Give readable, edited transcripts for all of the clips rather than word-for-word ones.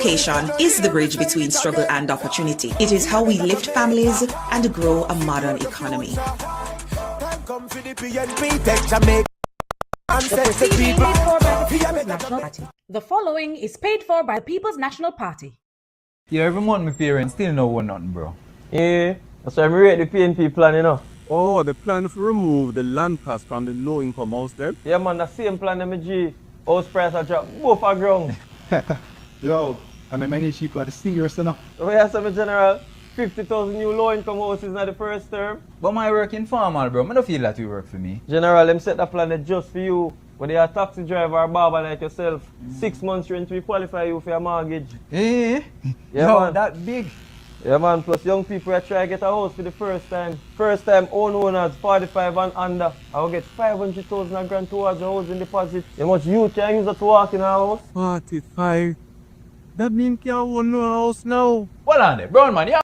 Education is the bridge between struggle and opportunity. It is how we lift families and grow a modern economy. The following is paid for by the People's National Party. Yeah, every month my parents still know one nothing, bro. Yeah, that's why I rate the PNP plan, you know. Oh, the plan to remove the land cost from the low-income house there? Yeah, man, the same plan that G. House price are drop both are ground. Yo, I mean, many cheaper the seniors, you know. Oh, yeah, so General, 50,000 new low-income houses in the first term. But my work informal, bro. I don't feel that you work for me. General, them set the plan just for you. When they are taxi driver or barber like yourself, 6 months rent to qualify you for your mortgage. Eh? Yeah, yo, man. that big. Yeah, man. Plus, young people are trying to get a house for the first time. First time, own owners, 45 and under. I will get 500,000 grand towards the housing deposit. How much you can use it to walk in a house? 45. That means you can't own no house now. What on there? Brown man, yeah.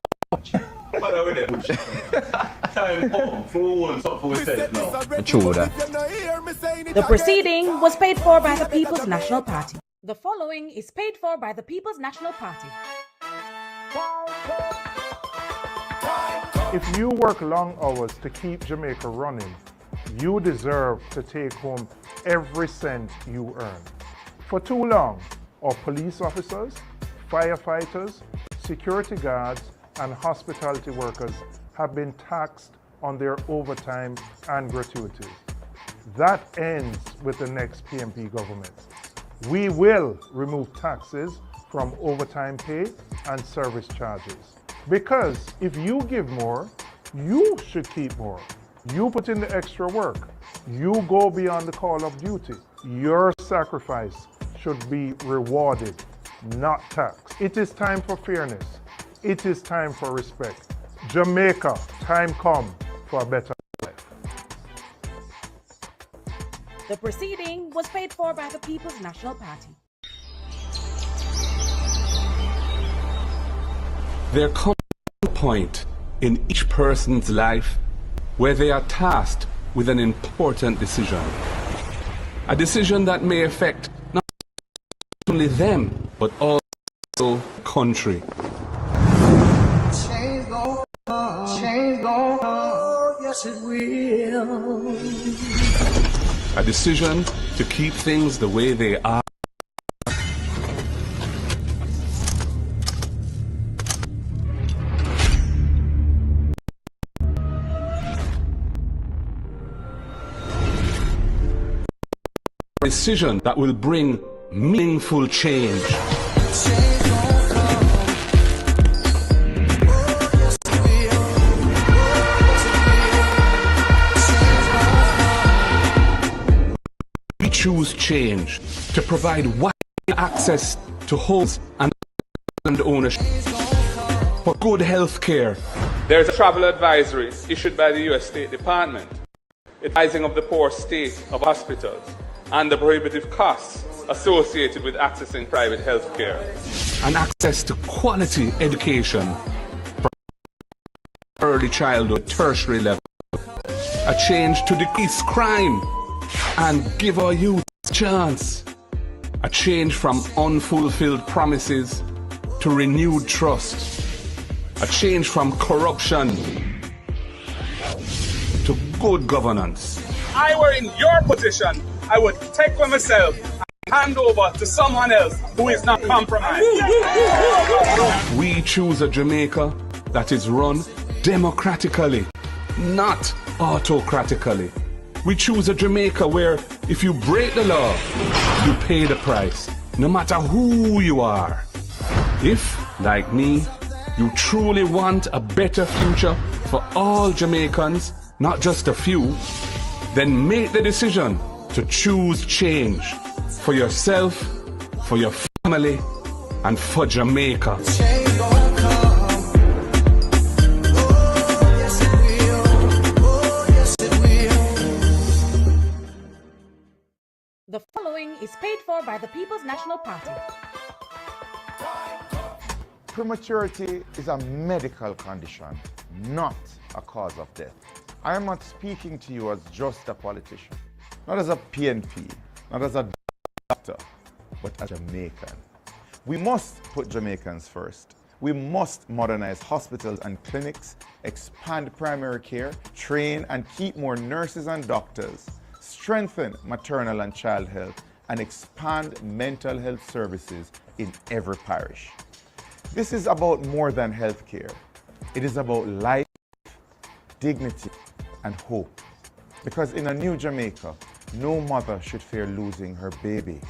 The proceeding was paid for by the People's National Party. The following is paid for by the People's National Party. If you work long hours to keep Jamaica running, you deserve to take home every cent you earn. For too long, our police officers, firefighters, security guards, and hospitality workers have been taxed on their overtime and gratuities. That ends with the next PNP government. We will remove taxes from overtime pay and service charges. Because if you give more, you should keep more. You put in the extra work. You go beyond the call of duty. Your sacrifice should be rewarded, not taxed. It is time for fairness. It is time for respect. Jamaica, time come for a better life. The proceeding was paid for by the People's National Party. There comes a point in each person's life where they are tasked with an important decision. A decision that may affect not only them, but also the country. Change gon' come, yes it will. A decision to keep things the way they are. A decision that will bring meaningful change. We choose change to provide wide access to homes and ownership, for good health care. There's a travel advisory issued by the U.S. State Department advising of the poor state of hospitals and the prohibitive costs associated with accessing private health care. And access to quality education from early childhood, tertiary level. A change to decrease crime and give our youth a chance. A change from unfulfilled promises to renewed trust. A change from corruption to good governance. I were in your position, I would take for myself and hand over to someone else who is not compromised. We choose a Jamaica that is run democratically, not autocratically. We choose a Jamaica where if you break the law, you pay the price, no matter who you are. If, like me, you truly want a better future for all Jamaicans, not just a few, then make the decision to choose change for yourself, for your family, and for Jamaica. The following is paid for by the People's National Party. Prematurity is a medical condition, not a cause of death. I am not speaking to you as just a politician, not as a PNP, not as a doctor, but as a Jamaican. We must put Jamaicans first. We must modernize hospitals and clinics, expand primary care, train and keep more nurses and doctors, strengthen maternal and child health, and expand mental health services in every parish. This is about more than healthcare. It is about life, dignity, and hope. Because in a new Jamaica, no mother should fear losing her baby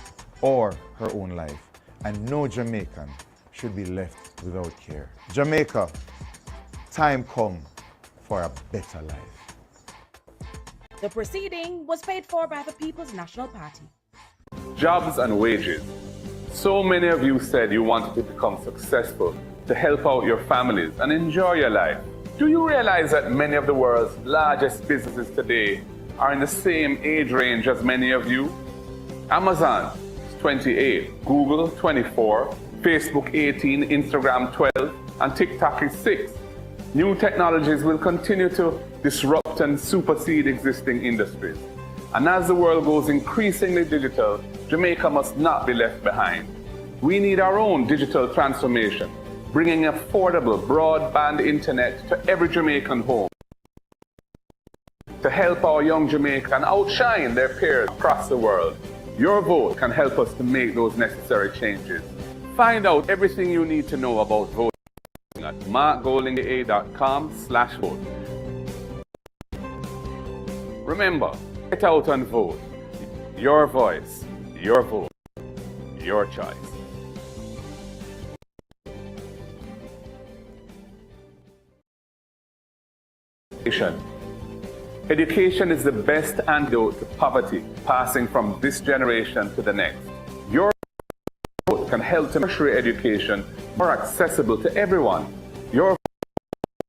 or her own life, and no Jamaican should be left without care. Jamaica, time come for a better life. The proceeding was paid for by the People's National Party. Jobs and wages. So many of you said you wanted to become successful, to help out your families and enjoy your life. Do you realize that many of the world's largest businesses today are in the same age range as many of you? Amazon is 28, Google 24, Facebook 18, Instagram 12, and TikTok is 6. New technologies will continue to disrupt and supersede existing industries. And as the world goes increasingly digital, Jamaica must not be left behind. We need our own digital transformation, bringing affordable broadband internet to every Jamaican home to help our young Jamaicans outshine their peers across the world. Your vote can help us to make those necessary changes. Find out everything you need to know about voting at markgoldinga.com/vote. Remember, get out and vote. Your voice, your vote, your choice. Education is the best antidote to poverty, passing from this generation to the next. Your vote can help to make tertiary education more accessible to everyone. Your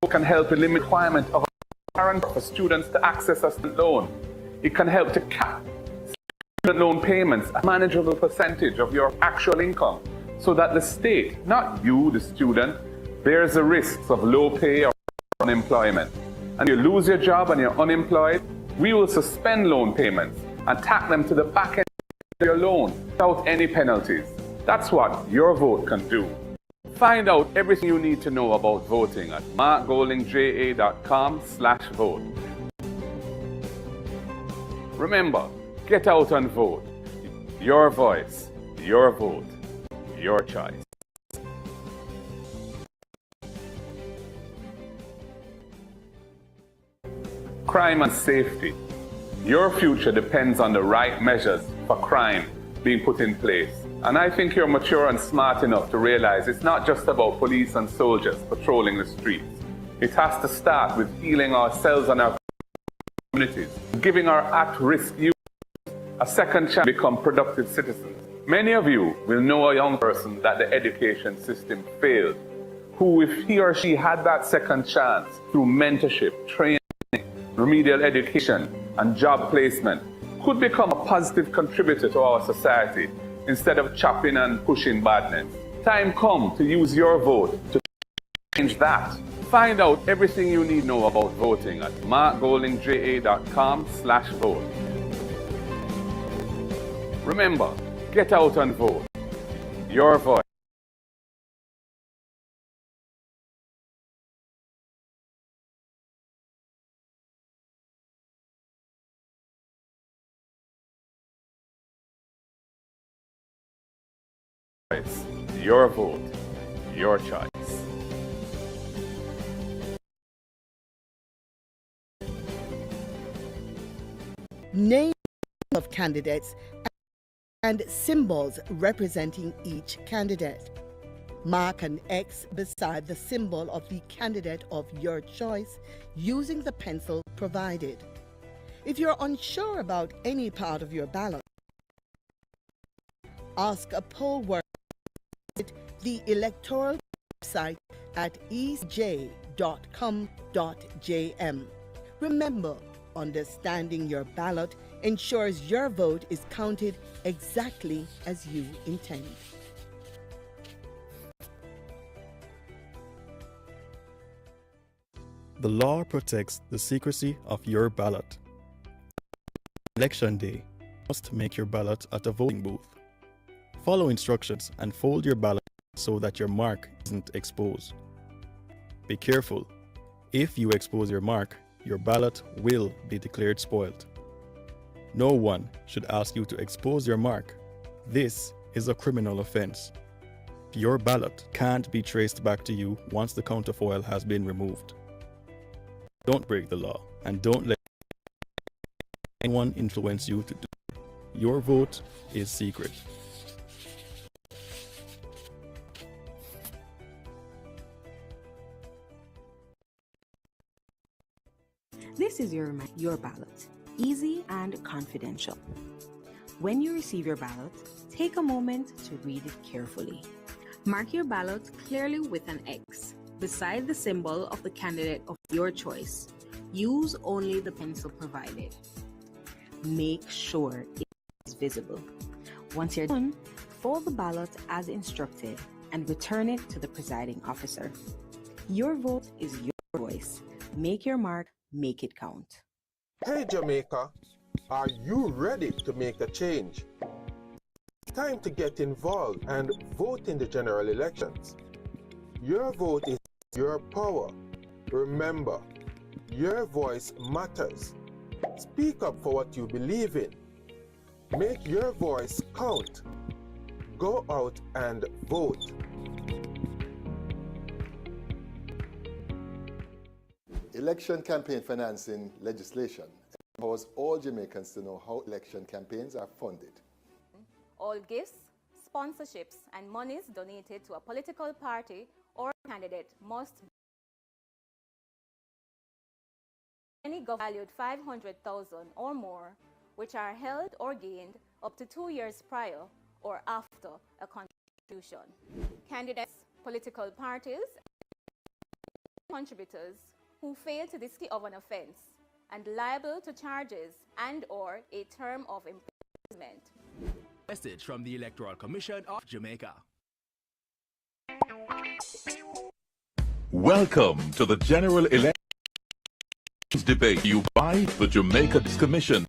vote can help eliminate the requirement of a parent for students to access a student loan. It can help to cap student loan payments a manageable percentage of your actual income so that the state, not you, the student, bears the risks of low pay or unemployment. And you lose your job and you're unemployed, we will suspend loan payments and tack them to the back end of your loan without any penalties. That's what your vote can do. Find out everything you need to know about voting at markgoldingja.com/vote. Remember, get out and vote. Your voice, your vote, your choice. Crime and safety. Your future depends on the right measures for crime being put in place. And I think you're mature and smart enough to realize it's not just about police and soldiers patrolling the streets. It has to start with healing ourselves and our communities, giving our at-risk youth a second chance to become productive citizens. Many of you will know a young person that the education system failed, who, if he or she had that second chance through mentorship, training, remedial education, and job placement, could become a positive contributor to our society instead of chopping and pushing badness. Time come to use your vote to change that. Find out everything you need to know about voting at markgoldingja.com/vote. Remember, get out and vote. Your voice. Your vote, your choice. Name of candidates and symbols representing each candidate. Mark an X beside the symbol of the candidate of your choice using the pencil provided. If you're unsure about any part of your ballot, ask a poll worker at the electoral website at eastj.com.jm. Remember, understanding your ballot ensures your vote is counted exactly as you intend. The law protects the secrecy of your ballot. Election day, you must make your ballot at a voting booth. Follow instructions and fold your ballot so that your mark isn't exposed. Be careful. If you expose your mark, your ballot will be declared spoiled. No one should ask you to expose your mark. This is a criminal offense. Your ballot can't be traced back to you once the counterfoil has been removed. Don't break the law and don't let anyone influence you to do it. Your vote is secret. This is your ballot, easy and confidential. When you receive your ballot, take a moment to read it carefully. Mark your ballot clearly with an X beside the symbol of the candidate of your choice. Use only the pencil provided. Make sure it is visible. Once you're done, fold the ballot as instructed and return it to the presiding officer. Your vote is your voice. Make your mark, make it count. Hey Jamaica, are you ready to make a change? It's time to get involved and vote in the general elections. Your vote is your power. Remember, your voice matters. Speak up for what you believe in. Make your voice count. Go out and vote. Election campaign financing legislation empowers all Jamaicans to know how election campaigns are funded. All gifts, sponsorships, and monies donated to a political party or candidate must be any valued 500,000 or more, which are held or gained up to 2 years prior or after a constitution. Candidates, political parties, and contributors who fail to disclose of an offense and liable to charges and/or a term of imprisonment. Message from the Electoral Commission of Jamaica. Welcome to the General Elections Debate you by the Jamaica Commission.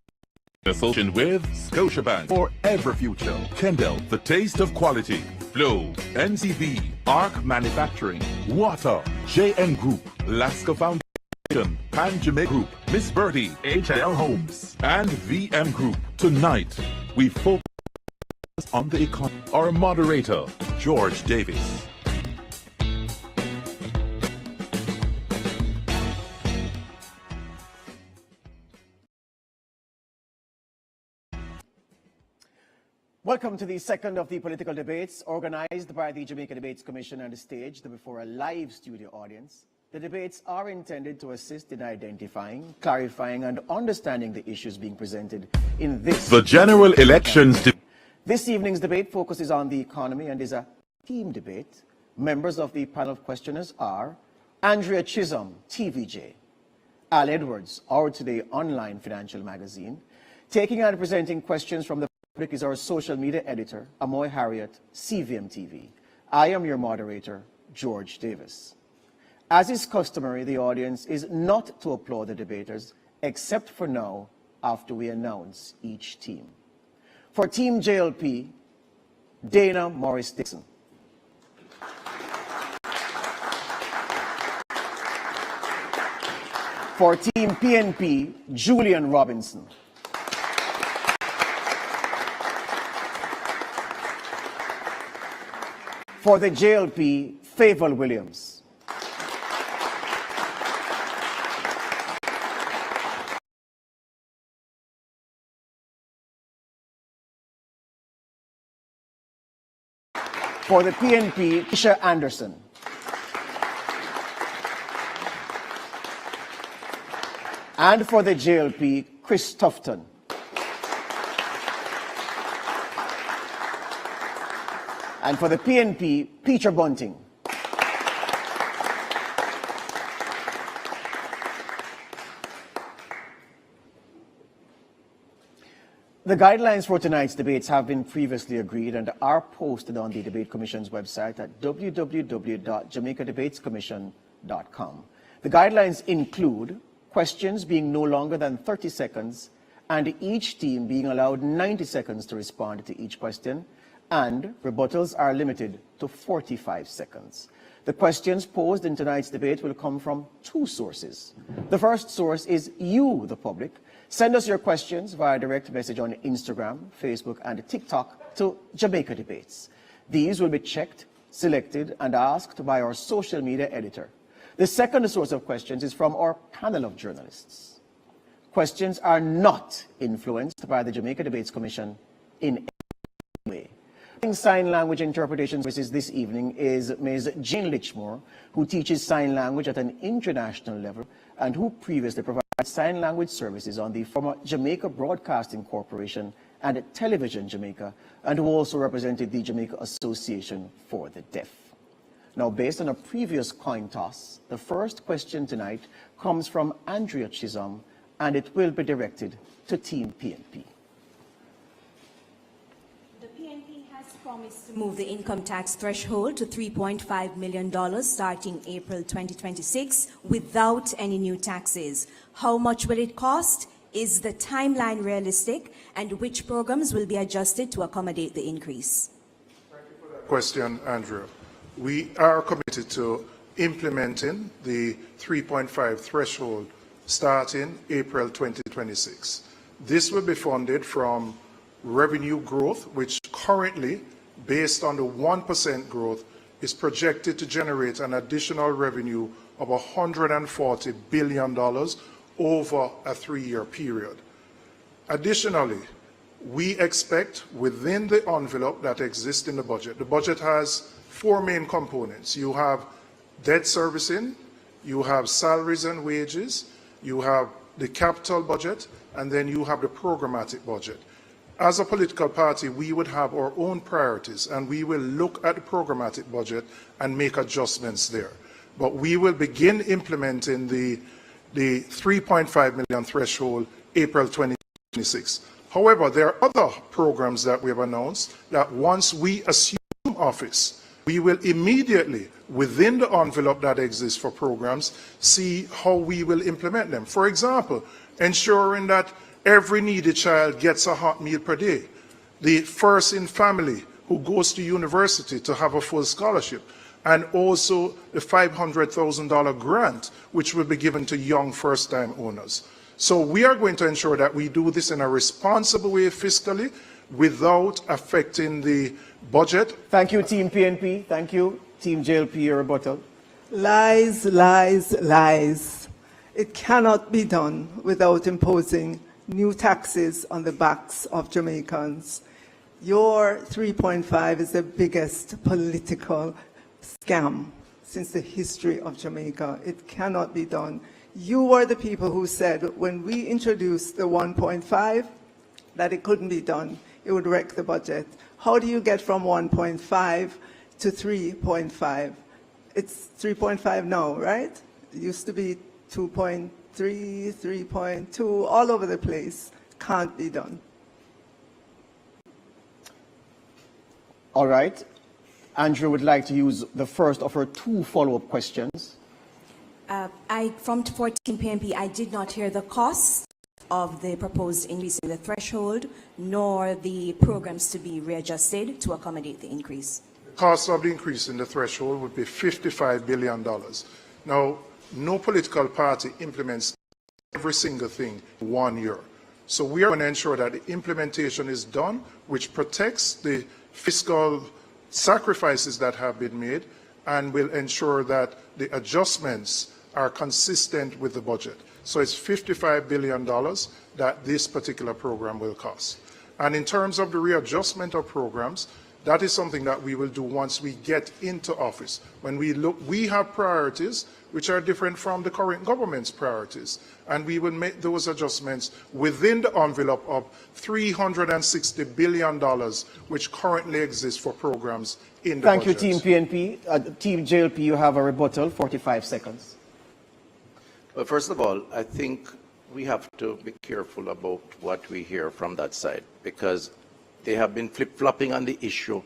In association with Scotiabank for Ever Future, Kendall, the taste of quality, Flow, NCB, Arc Manufacturing, Water, JN Group, Lasca Foundation, Pan Jamaica Group, Miss Birdie, HL Homes, and VM Group. Tonight, we focus on the economy. Our moderator, George Davis. Welcome to the second of the political debates organized by the Jamaica Debates Commission and staged before a live studio audience. The debates are intended to assist in identifying, clarifying, and understanding the issues being presented in this. The general elections. This evening's debate focuses on the economy and is a team debate. Members of the panel of questioners are Andrea Chisholm, TVJ, Al Edwards, Our Today online financial magazine. Taking and presenting questions from the public is our social media editor, Amoy Harriet, CVM TV. I am your moderator, George Davis. As is customary, the audience is not to applaud the debaters, except for now, after we announce each team. For Team JLP, Dana Morris Dixon. For Team PNP, Julian Robinson. For the JLP, Favour Williams. For the PNP, Tisha Anderson. And for the JLP, Chris Tufton. And for the PNP, Peter Bunting. The guidelines for tonight's debates have been previously agreed and are posted on the Debate Commission's website at www.jamaicadebatescommission.com. The guidelines include questions being no longer than 30 seconds and each team being allowed 90 seconds to respond to each question, and rebuttals are limited to 45 seconds. The questions posed in tonight's debate will come from two sources. The first source is you, the public. Send us your questions via direct message on Instagram, Facebook, and TikTok to Jamaica Debates. These will be checked, selected, and asked by our social media editor. The second source of questions is from our panel of journalists. Questions are not influenced by the Jamaica Debates Commission in any way. Sign language interpretation services this evening is Ms. Jane Lichmore, who teaches sign language at an international level and who previously provided sign language services on the former Jamaica Broadcasting Corporation and Television Jamaica, and who also represented the Jamaica Association for the Deaf. Now, based on a previous coin toss, the first question tonight comes from Andrea Chisholm, and it will be directed to Team PNP. Promised to move the income tax threshold to $3.5 million starting April 2026 without any new taxes. How much will it cost? Is the timeline realistic? And which programs will be adjusted to accommodate the increase? Thank you for that question, Andrew. We are committed to implementing the 3.5 threshold starting April 2026. This will be funded from revenue growth, which currently, based on the 1% growth, is projected to generate an additional revenue of $140 billion over a 3-year period. Additionally, we expect within the envelope that exists in the budget has 4 main components. You have debt servicing, you have salaries and wages, you have the capital budget, and then you have the programmatic budget. As a political party, we would have our own priorities, and we will look at the programmatic budget and make adjustments there. But we will begin implementing the 3.5 million threshold April 2026. However, there are other programs that we have announced that once we assume office, we will immediately, within the envelope that exists for programs, see how we will implement them. For example, ensuring that every needy child gets a hot meal per day. The first in family who goes to university to have a full scholarship. And also the $500,000 grant, which will be given to young first-time owners. So we are going to ensure that we do this in a responsible way fiscally without affecting the budget. Thank you, Team PNP. Thank you, Team JLP, your rebuttal. Lies, lies, lies. It cannot be done without imposing new taxes on the backs of Jamaicans. Your 3.5 is the biggest political scam since the history of Jamaica. It cannot be done. You were the people who said when we introduced the 1.5 that it couldn't be done. It would wreck the budget. How do you get from 1.5 to 3.5? It's 3.5 now, right? It used to be 2.3, 3.2, all over the place. Can't be done. All right. Andrew would like to use the first of her 2 follow-up questions. From 14 PNP, I did not hear the cost of the proposed increase in the threshold, nor the programs to be readjusted to accommodate the increase. The cost of the increase in the threshold would be $55 billion. Now, no political party implements every single thing in 1 year. So we are going to ensure that the implementation is done, which protects the fiscal sacrifices that have been made and will ensure that the adjustments are consistent with the budget. So it's $55 billion that this particular program will cost. And in terms of the readjustment of programs, that is something that we will do once we get into office. When we look, we have priorities which are different from the current government's priorities. And we will make those adjustments within the envelope of $360 billion, which currently exists for programs in the budget. Thank you, Team PNP. Team JLP, you have a rebuttal, 45 seconds. Well, first of all, I think we have to be careful about what we hear from that side, because they have been flip-flopping on the issue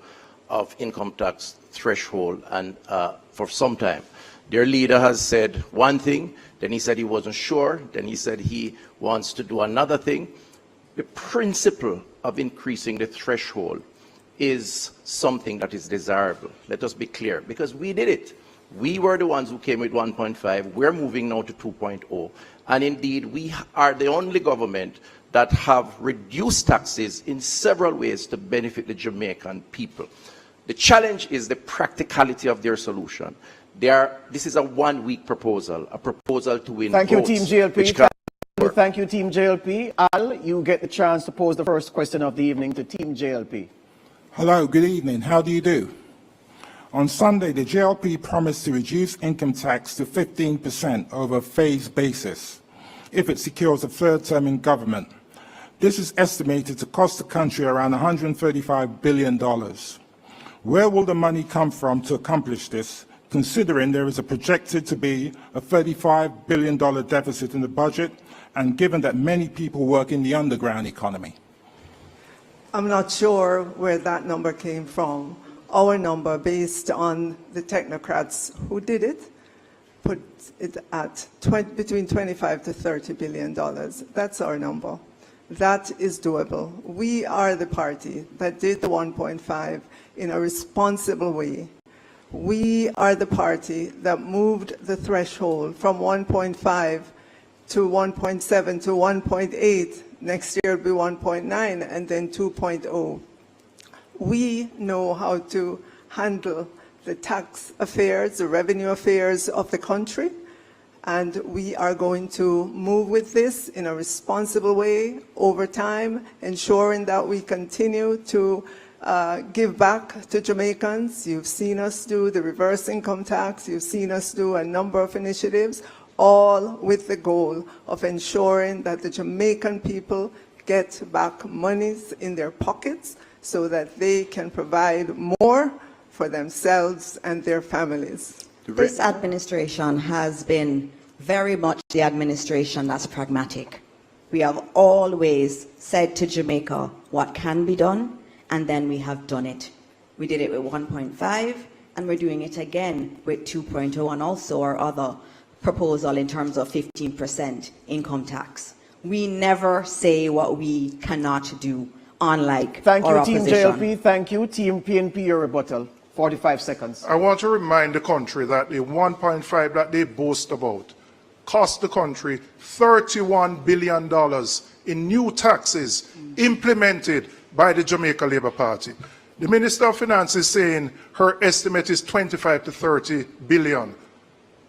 of income tax threshold and for some time. Their leader has said one thing, then he said he wasn't sure, then he said he wants to do another thing. The principle of increasing the threshold is something that is desirable. Let us be clear, because we did it. We were the ones who came with 1.5. We're moving now to 2.0. And indeed, we are the only government that have reduced taxes in several ways to benefit the Jamaican people. The challenge is the practicality of their solution. This is a one-week proposal, a proposal to win Thank you, votes, Team JLP. which can Thank you, Team JLP. Al, you get the chance to pose the first question of the evening to Team JLP. Hello, good evening. How do you do? On Sunday, the JLP promised to reduce income tax to 15% over a phased basis if it secures a third term in government. This is estimated to cost the country around $135 billion. Where will the money come from to accomplish this, considering there is a projected to be a $35 billion deficit in the budget, and given that many people work in the underground economy? I'm not sure where that number came from. Our number, based on the technocrats who did it, put it at between $25 to $30 billion. That's our number. That is doable. We are the party that did the 1.5 in a responsible way. We are the party that moved the threshold from 1.5 to 1.7 to 1.8. Next year it'll be 1.9 and then 2.0. We know how to handle the tax affairs, the revenue affairs of the country, and we are going to move with this in a responsible way over time, ensuring that we continue to give back to Jamaicans. You've seen us do the reverse income tax, you've seen us do a number of initiatives, all with the goal of ensuring that the Jamaican people get back monies in their pockets so that they can provide more for themselves and their families. This administration has been very much the administration that's pragmatic. We have always said to Jamaica what can be done, and then we have done it. We did it with 1.5, and we're doing it again with 2.0, and also our other proposal in terms of 15% income tax. We never say what we cannot do, unlike Thank our you, Team opposition. JLP. Thank you, Team PNP. Your rebuttal. 45 seconds. I want to remind the country that the 1.5 that they boast about cost the country $31 billion in new taxes implemented by the Jamaica Labour Party. The Minister of Finance is saying her estimate is 25 to 30 billion.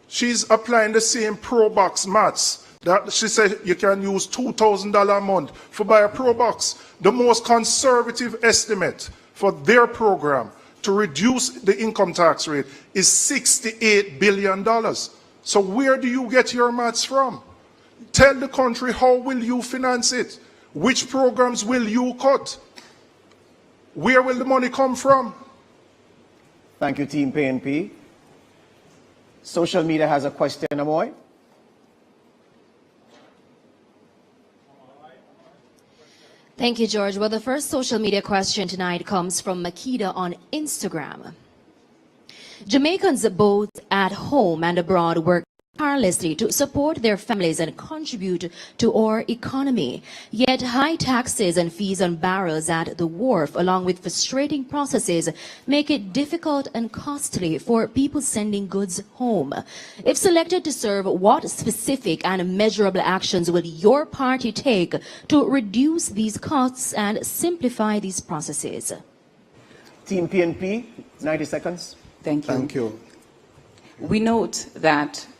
She's applying the same Pro Box maths that she said you can use $2,000 a month for buy a Pro Box. The most conservative estimate for their program to reduce the income tax rate is $68 billion. So where do you get your maths from? Tell the country, how will you finance it? Which programs will you cut? Where will the money come from? Thank you, Team PNP. Social media has a question, Amoy. Thank you, George. Well, the first social media question tonight comes from Makeda on Instagram. Jamaicans both at home and abroad work tirelessly to support their families and contribute to our economy. Yet high taxes and fees on barrels at the wharf, along with frustrating processes, make it difficult and costly for people sending goods home. If selected to serve, what specific and measurable actions will your party take to reduce these costs and simplify these processes? Team PNP, 90 seconds. Thank you. Thank you. We note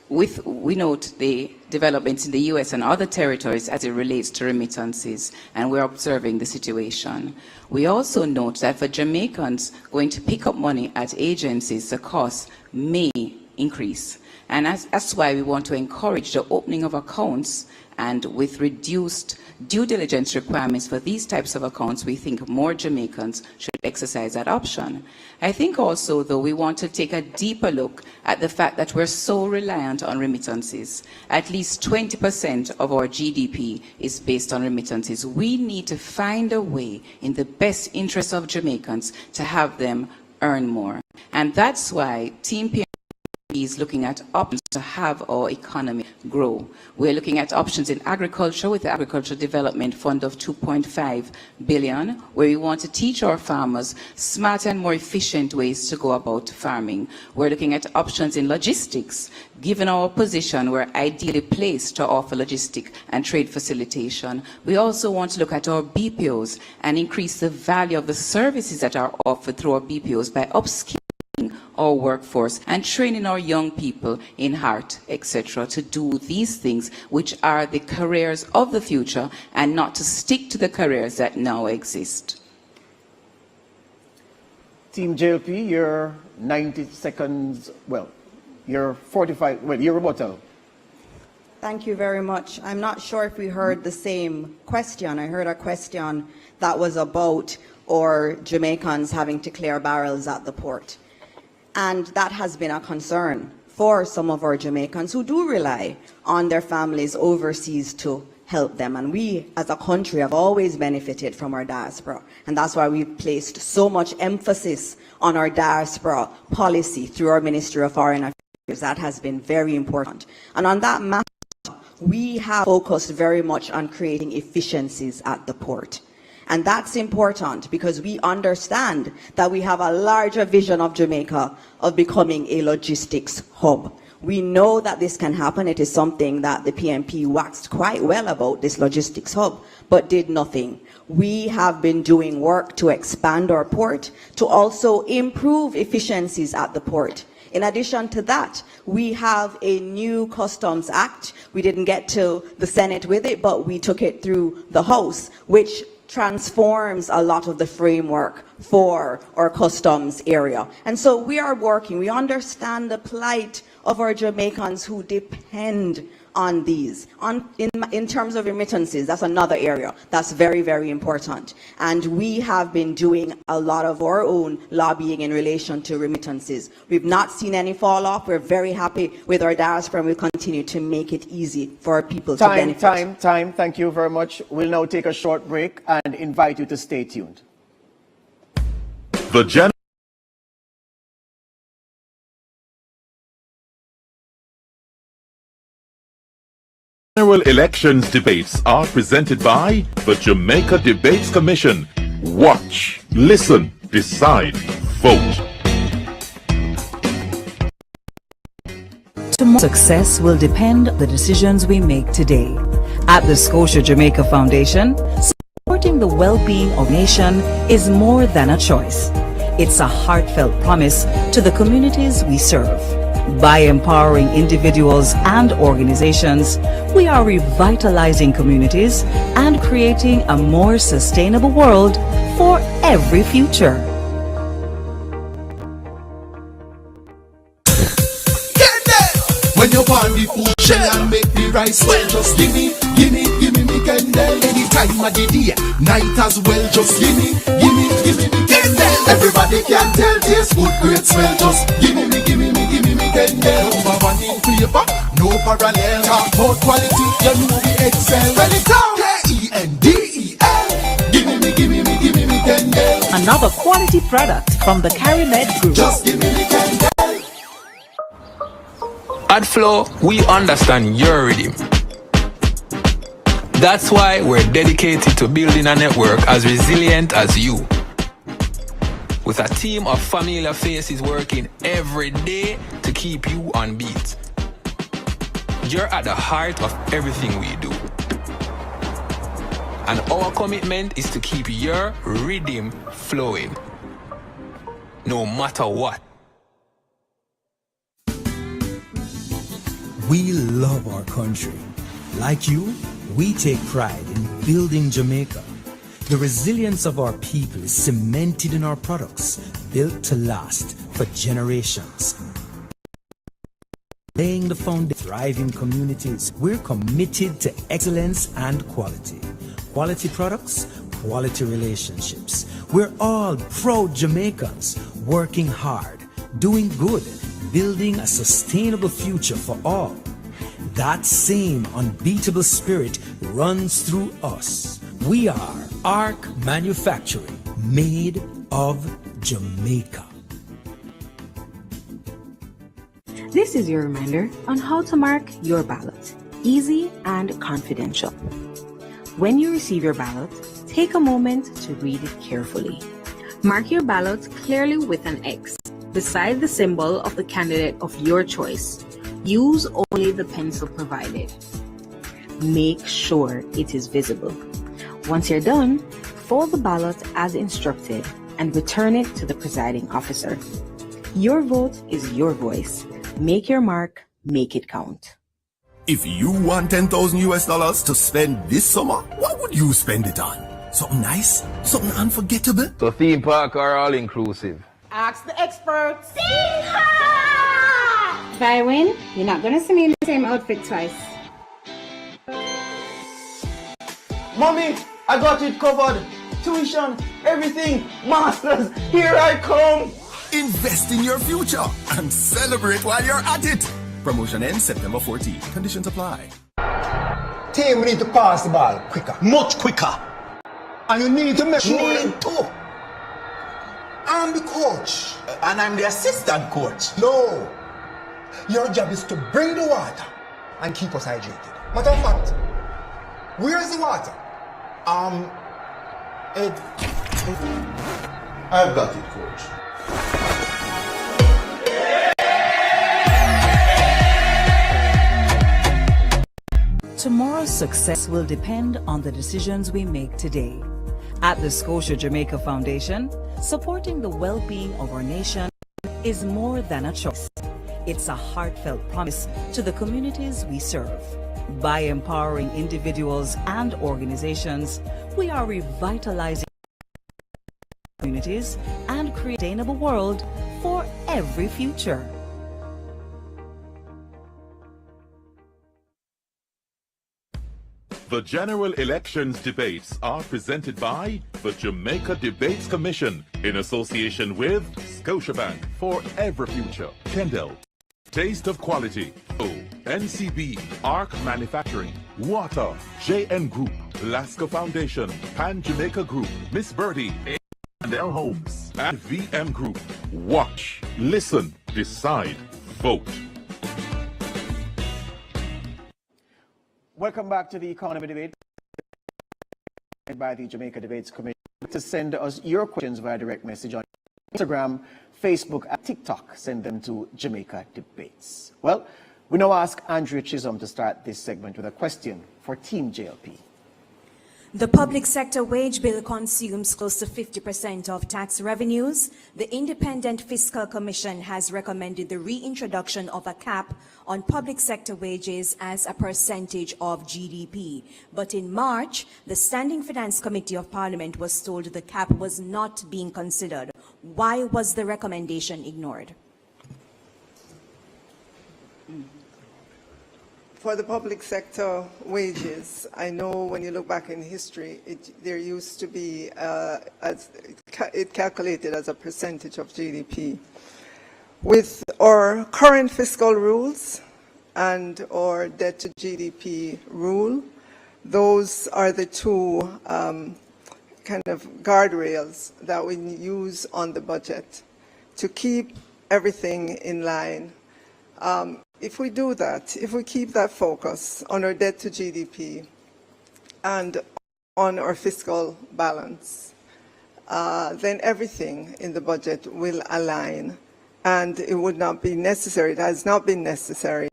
the developments in the U.S. and other territories as it relates to remittances, and we're observing the situation. We also note that for Jamaicans going to pick up money at agencies, the cost may increase. And that's why we want to encourage the opening of accounts, and with reduced due diligence requirements for these types of accounts, we think more Jamaicans should exercise that option. I think also, though, we want to take a deeper look at the fact that we're so reliant on remittances. At least 20% of our GDP is based on remittances. We need to find a way, in the best interest of Jamaicans, to have them earn more. And that's why Team PNP is looking at options to have our economy grow. We're looking at options in agriculture with the Agricultural Development Fund of $2.5 billion, where we want to teach our farmers smarter and more efficient ways to go about farming. We're looking at options in logistics. Given our position, we're ideally placed to offer logistic and trade facilitation. We also want to look at our BPOs and increase the value of the services that are offered through our BPOs by upskilling our workforce and training our young people in heart, etc., to do these things which are the careers of the future and not to stick to the careers that now exist. Team JLP, your 90 seconds, well, your 45, well, your rebuttal. Thank you very much. I'm not sure if we heard the same question. I heard a question that was about our Jamaicans having to clear barrels at the port. And that has been a concern for some of our Jamaicans who do rely on their families overseas to help them. And we, as a country, have always benefited from our diaspora. And that's why we've placed so much emphasis on our diaspora policy through our Ministry of Foreign Affairs. That has been very important. And on that matter, we have focused very much on creating efficiencies at the port. And that's important because we understand that we have a larger vision of Jamaica of becoming a logistics hub. We know that this can happen. It is something that the PNP waxed quite well about, this logistics hub, but did nothing. We have been doing work to expand our port, to also improve efficiencies at the port. In addition to that, we have a new Customs Act. We didn't get to the Senate with it, but we took it through the House, which transforms a lot of the framework for our customs area. And so we are working. We understand the plight of our Jamaicans who depend on these. In terms of remittances, that's another area that's very, very important. And we have been doing a lot of our own lobbying in relation to remittances. We've not seen any fall off. We're very happy with our diaspora, and we'll continue to make it easy for our people to benefit. Time. Thank you very much. We'll now take a short break and invite you to stay tuned. The General elections debates are presented by the Jamaica Debates Commission. Watch, listen, decide, vote. Tomorrow's success will depend on the decisions we make today. At the Scotia Jamaica Foundation, supporting the well-being of the nation is more than a choice. It's a heartfelt promise to the communities we serve. By empowering individuals and organizations, we are revitalizing communities and creating a more sustainable world for every future. When you want the food shell and make the rice well, just give me me Kendall. Anytime of the day, night as well, just give me me Kendall. Everybody can tell this good great smell, just give me Kendall. Number one in flavor, no parallel. Talk about quality, you know we excel. Spell it out, Kendel. Give me Kendall. Another quality product from the CariMed Group. Just give me Kendall. At Flow, we understand your rhythm. That's why we're dedicated to building a network as resilient as you. With a team of familiar faces working every day to keep you on beat. You're at the heart of everything we do. And our commitment is to keep your rhythm flowing, no matter what. We love our country. Like you, we take pride in building Jamaica. The resilience of our people is cemented in our products, built to last for generations. Laying the foundation of thriving communities, we're committed to excellence and quality. Quality products, quality relationships. We're all proud Jamaicans, working hard, doing good, building a sustainable future for all. That same unbeatable spirit runs through us. We are ARC Manufacturing, made of Jamaica. This is your reminder on how to mark your ballot, easy and confidential. When you receive your ballot, take a moment to read it carefully. Mark your ballot clearly with an X beside the symbol of the candidate of your choice. Use only the pencil provided. Make sure it is visible. Once you're done, fold the ballot as instructed and return it to the presiding officer. Your vote is your voice. Make your mark, make it count. If you want $10,000 to spend this summer, what would you spend it on? Something nice? Something unforgettable? So theme park are all inclusive. Ask the experts. If I win, you're not gonna see me in the same outfit twice. Mommy, I got it covered. Tuition, everything. Masters, here I come. Invest in your future and celebrate while you're at it. Promotion ends September 14. Conditions apply. Team, we need to pass the ball quicker. Much quicker. And you need to make sure. Too. I'm the coach. And I'm the assistant coach. No. Your job is to bring the water and keep us hydrated. Matter of fact, where's the water? I've got it, coach. Tomorrow's success will depend on the decisions we make today. At the Scotia Jamaica Foundation, supporting the well-being of our nation is more than a choice. It's a heartfelt promise to the communities we serve. By empowering individuals and organizations, we are revitalizing communities and creating a sustainable world for every future. The general elections debates are presented by the Jamaica Debates Commission in association with Scotiabank for every future, Kendall, Taste of Quality, NCB, ARC Manufacturing, Water, JN Group, Lasco Foundation, Pan Jamaica Group, Miss Birdie, and L Homes, and VM Group. Watch, listen, decide, vote. Welcome back to the Economy Debate by the Jamaica Debates Commission. To send us your questions via direct message on Instagram, Facebook, and TikTok, send them to Jamaica Debates. Well, we now ask Andrea Chisholm to start this segment with a question for Team JLP. The public sector wage bill consumes close to 50% of tax revenues. The Independent Fiscal Commission has recommended the reintroduction of a cap on public sector wages as a percentage of GDP. But in March, the Standing Finance Committee of Parliament was told the cap was not being considered. Why was the recommendation ignored? For the public sector wages, I know when you look back in history, there used to be, it calculated as a percentage of GDP. With our current fiscal rules and our debt to GDP rule, those are the two kind of guardrails that we use on the budget to keep everything in line. If we do that, if we keep that focus on our debt to GDP and on our fiscal balance, then everything in the budget will align, and it would not be necessary, it has not been necessary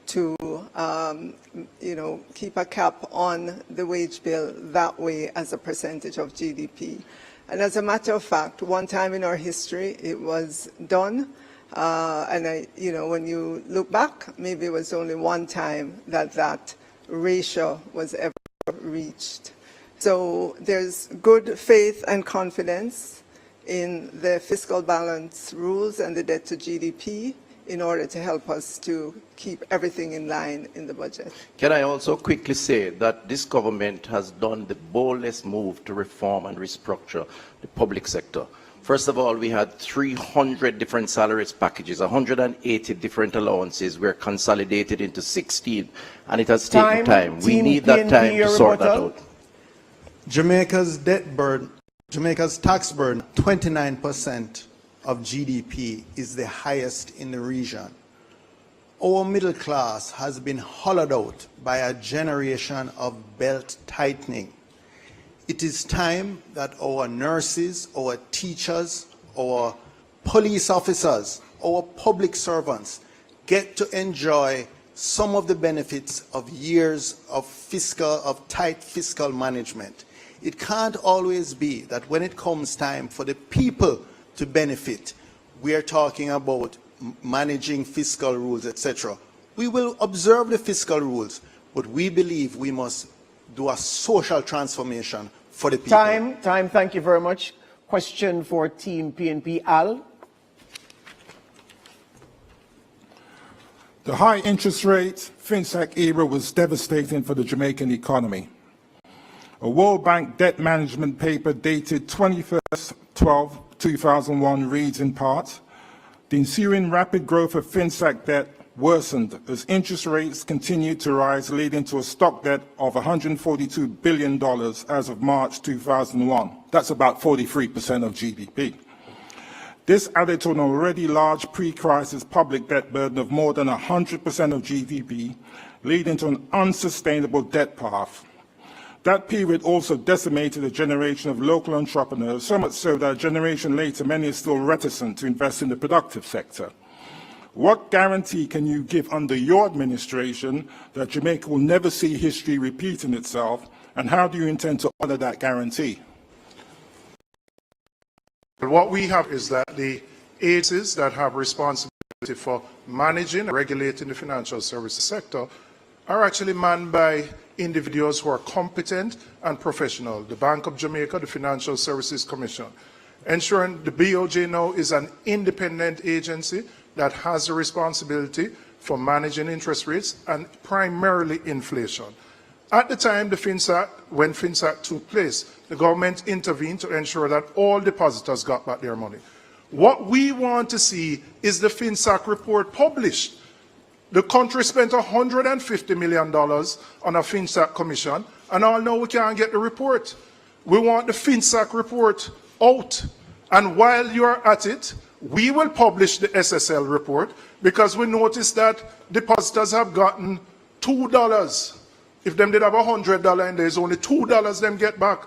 to keep a cap on the wage bill that way as a percentage of GDP. And as a matter of fact, one time in our history it was done. When you look back, maybe it was only one time that ratio was ever reached. So there's good faith and confidence in the fiscal balance rules and the debt to GDP in order to help us to keep everything in line in the budget. Can I also quickly say that this government has done the boldest move to reform and restructure the public sector. First of all, we had 300 different salaries packages, 180 different allowances were consolidated into 16, and it has taken time. We need that time to sort that out. Jamaica's debt burden, Jamaica's tax burden, 29% of GDP, is the highest in the region. our middle class has been hollowed out by a generation of belt tightening. It is time that our nurses, our teachers, our police officers, our public servants get to enjoy some of the benefits of years of tight fiscal management. It can't always be that when it comes time for the people to benefit, we are talking about managing fiscal rules, etc. We will observe the fiscal rules, but we believe we must do a social transformation for the people. Time, thank you very much. Question for Team PNP, Al. The high interest rate FinSAC era was devastating for the Jamaican economy. A World Bank debt management paper dated 21/12/2001 reads in part, the ensuing rapid growth of FinSAC debt worsened as interest rates continued to rise, leading to a stock debt of $142 billion as of March 2001. That's about 43% of GDP. This added to an already large pre-crisis public debt burden of more than 100% of GDP, leading to an unsustainable debt path. That period also decimated a generation of local entrepreneurs, so much so that a generation later many are still reticent to invest in the productive sector. What guarantee can you give under your administration that Jamaica will never see history repeating itself, and how do you intend to honor that guarantee? What we have is that the agencies that have responsibility for managing and regulating the financial services sector are actually manned by individuals who are competent and professional. The Bank of Jamaica, the Financial Services Commission, ensuring the BOJ now is an independent agency that has the responsibility for managing interest rates and primarily inflation. At the time when FinSAC took place, the government intervened to ensure that all depositors got back their money. What we want to see is the FinSAC report published. The country spent $150 million on a FinSAC commission, and all now we can't get the report. We want the FinSAC report out. And while you are at it, we will publish the SSL report, because we noticed that depositors have gotten $2. If them did have $100 and there's only $2 them get back.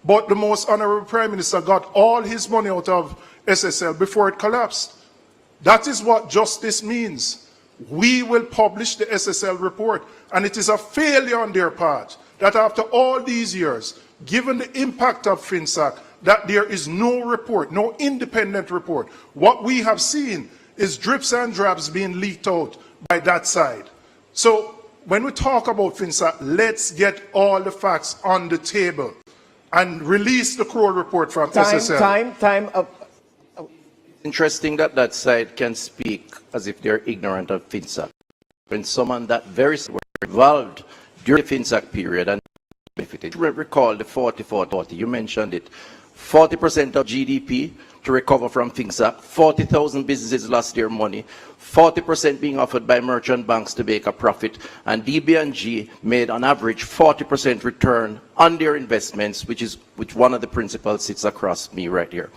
But the most honorable Prime Minister got all his money out of SSL before it collapsed. That is what justice means. We will publish the SSL report, and it is a failure on their part that after all these years, given the impact of FinSAC, that there is no report, no independent report. What we have seen is drips and drabs being leaked out by that side. So when we talk about FinSAC, let's get all the facts on the table and release the Kroll report from SSL. Time up. Interesting that that side can speak as if they're ignorant of FinSAC. When someone that very were involved during the FinSAC period and benefited. Recall the 40-40, you mentioned it. 40% of GDP to recover from FinSAC, 40,000 businesses lost their money, 40% being offered by merchant banks to make a profit, and DB&G made on average 40% return on their investments, which one of the principals sits across me right here.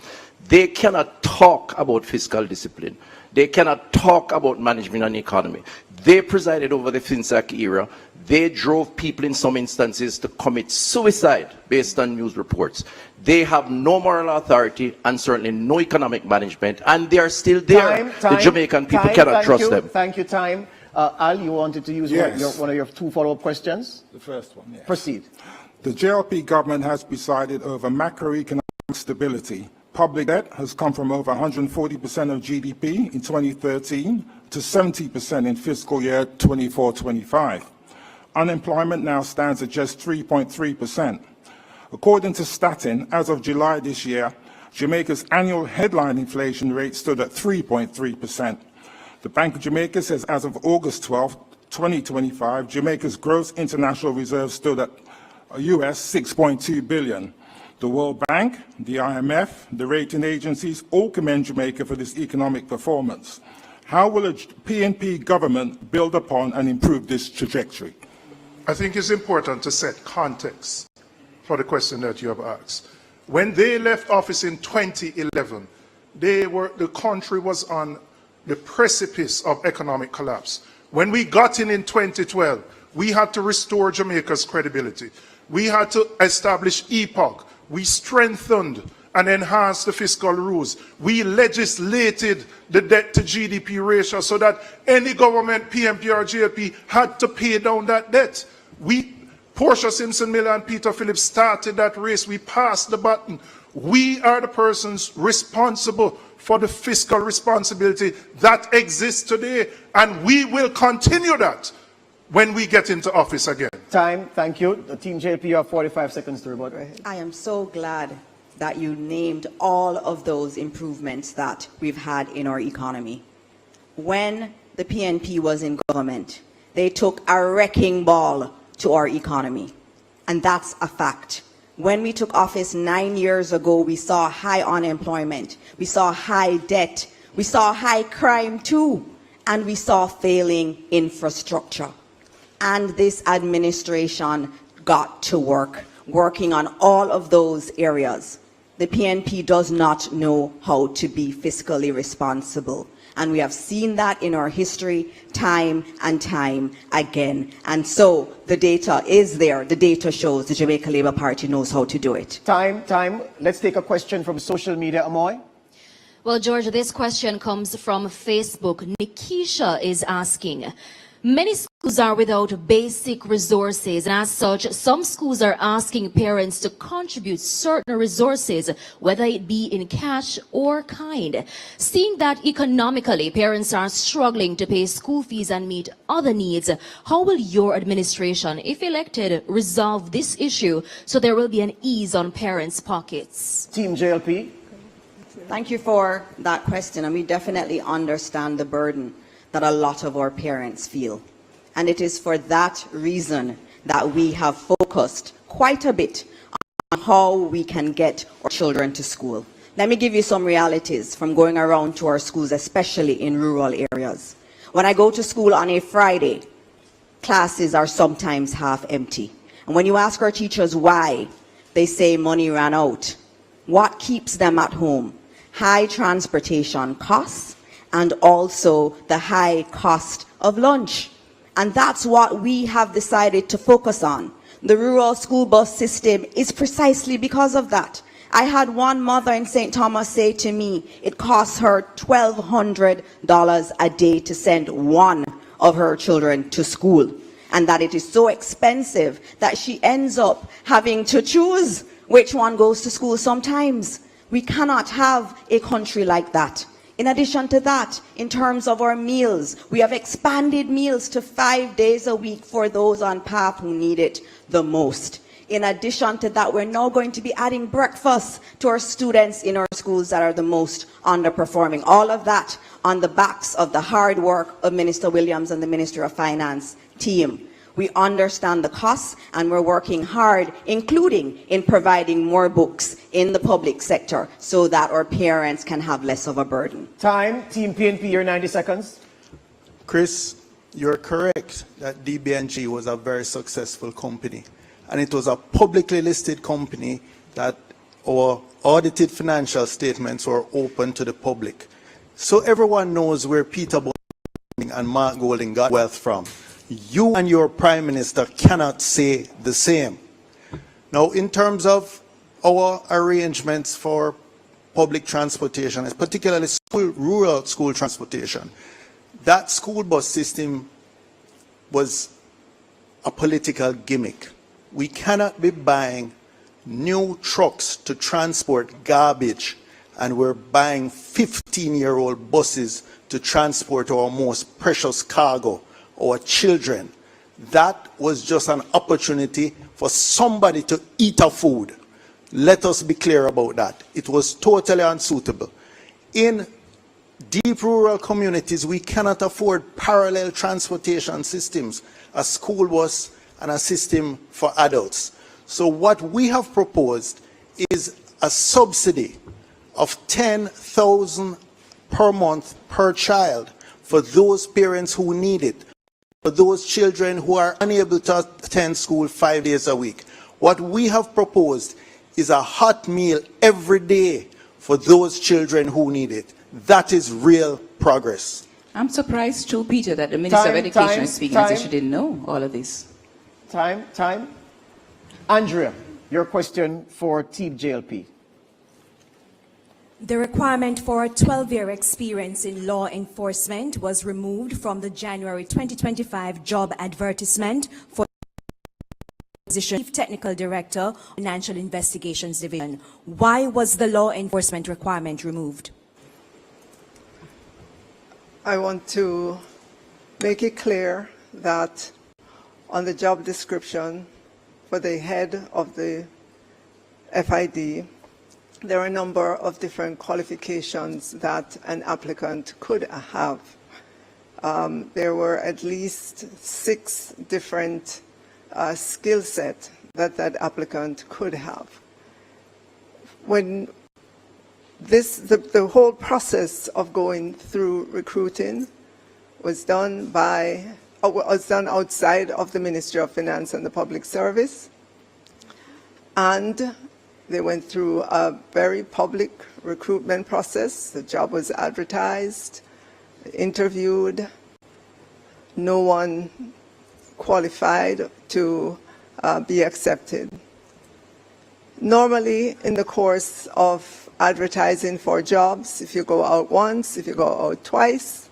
They cannot talk about fiscal discipline. They cannot talk about management and economy. They presided over the FinSAC era. They drove people in some instances to commit suicide based on news reports. They have no moral authority and certainly no economic management, and they are still there. The Jamaican people cannot trust them. Thank you, time. Al, you wanted to use one of your two follow-up questions? The first one, yes. Proceed. The JLP government has presided over macroeconomic stability. Public debt has come from over 140% of GDP in 2013 to 70% in fiscal year 24-25. Unemployment now stands at just 3.3%. According to Statin, as of July this year, Jamaica's annual headline inflation rate stood at 3.3%. The Bank of Jamaica says as of August 12, 2025, Jamaica's gross international reserves stood at US $6.2 billion. The World Bank, the IMF, the rating agencies all commend Jamaica for this economic performance. How will a PNP government build upon and improve this trajectory? I think it's important to set context for the question that you have asked. When they left office in 2011, the country was on the precipice of economic collapse. When we got in 2012, we had to restore Jamaica's credibility. We had to establish EPOC. We strengthened and enhanced the fiscal rules. We legislated the debt to GDP ratio so that any government, PNP or JLP, had to pay down that debt. Portia Simpson Miller and Peter Phillips started that race. We passed the baton. We are the persons responsible for the fiscal responsibility that exists today, and we will continue that when we get into office again. Time, thank you. The Team JLP, you have 45 seconds to rebut. I am so glad that you named all of those improvements that we've had in our economy. When the PNP was in government, they took a wrecking ball to our economy, and that's a fact. When we took office 9 years ago, we saw high unemployment, we saw high debt, we saw high crime too, and we saw failing infrastructure. And this administration got to work, working on all of those areas. The PNP does not know how to be fiscally responsible. And we have seen that in our history time and time again. And so the data is there. The data shows the Jamaica Labour Party knows how to do it. Time. Let's take a question from social media. Amoy? Well, George, this question comes from Facebook. Nikisha is asking, many schools are without basic resources, and as such, some schools are asking parents to contribute certain resources, whether it be in cash or kind. Seeing that economically parents are struggling to pay school fees and meet other needs, how will your administration, if elected, resolve this issue so there will be an ease on parents' pockets? Team JLP. Thank you for that question, and we definitely understand the burden that a lot of our parents feel. And it is for that reason that we have focused quite a bit on how we can get our children to school. Let me give you some realities from going around to our schools, especially in rural areas. When I go to school on a Friday, classes are sometimes half empty. And when you ask our teachers why, they say money ran out. What keeps them at home? High transportation costs, and also the high cost of lunch. And that's what we have decided to focus on. The rural school bus system is precisely because of that. I had one mother in St. Thomas say to me, it costs her $1,200 a day to send one of her children to school. And that it is so expensive that she ends up having to choose which one goes to school sometimes. We cannot have a country like that. In addition to that, in terms of our meals, we have expanded meals to 5 days a week for those on path who need it the most. In addition to that, we're now going to be adding breakfast to our students in our schools that are the most underperforming. All of that on the backs of the hard work of Minister Williams and the Ministry of Finance team. We understand the costs, and we're working hard, including in providing more books in the public sector so that our parents can have less of a burden. Time. Team PNP, your 90 seconds. Chris, you're correct that DBNG was a very successful company. And it was a publicly listed company that our audited financial statements were open to the public. So everyone knows where Peter Golding and Mark Golding got wealth from. You and your Prime Minister cannot say the same. Now, in terms of our arrangements for public transportation, particularly rural school transportation, that school bus system was a political gimmick. We cannot be buying new trucks to transport garbage, and we're buying 15-year-old buses to transport our most precious cargo, our children. That was just an opportunity for somebody to eat our food. Let us be clear about that. It was totally unsuitable. In deep rural communities, we cannot afford parallel transportation systems, a school bus and a system for adults. So what we have proposed is a subsidy of $10,000 per month per child for those parents who need it, for those children who are unable to attend school 5 days a week. What we have proposed is a hot meal every day for those children who need it. That is real progress. I'm surprised too, Peter, that the Minister of Education is speaking as if she didn't know all of this. Time. Andrea, your question for Team JLP. The requirement for a 12-year experience in law enforcement was removed from the January 2025 job advertisement for the position of Chief Technical Director, Financial Investigations Division. Why was the law enforcement requirement removed? I want to make it clear that on the job description for the head of the FID, there are a number of different qualifications that an applicant could have. There were at least 6 different skill sets that that applicant could have. When the whole process of going through recruiting was done outside of the Ministry of Finance and the Public Service, and they went through a very public recruitment process. The job was advertised, interviewed. No one qualified to be accepted. Normally, in the course of advertising for jobs, if you go out once, if you go out twice,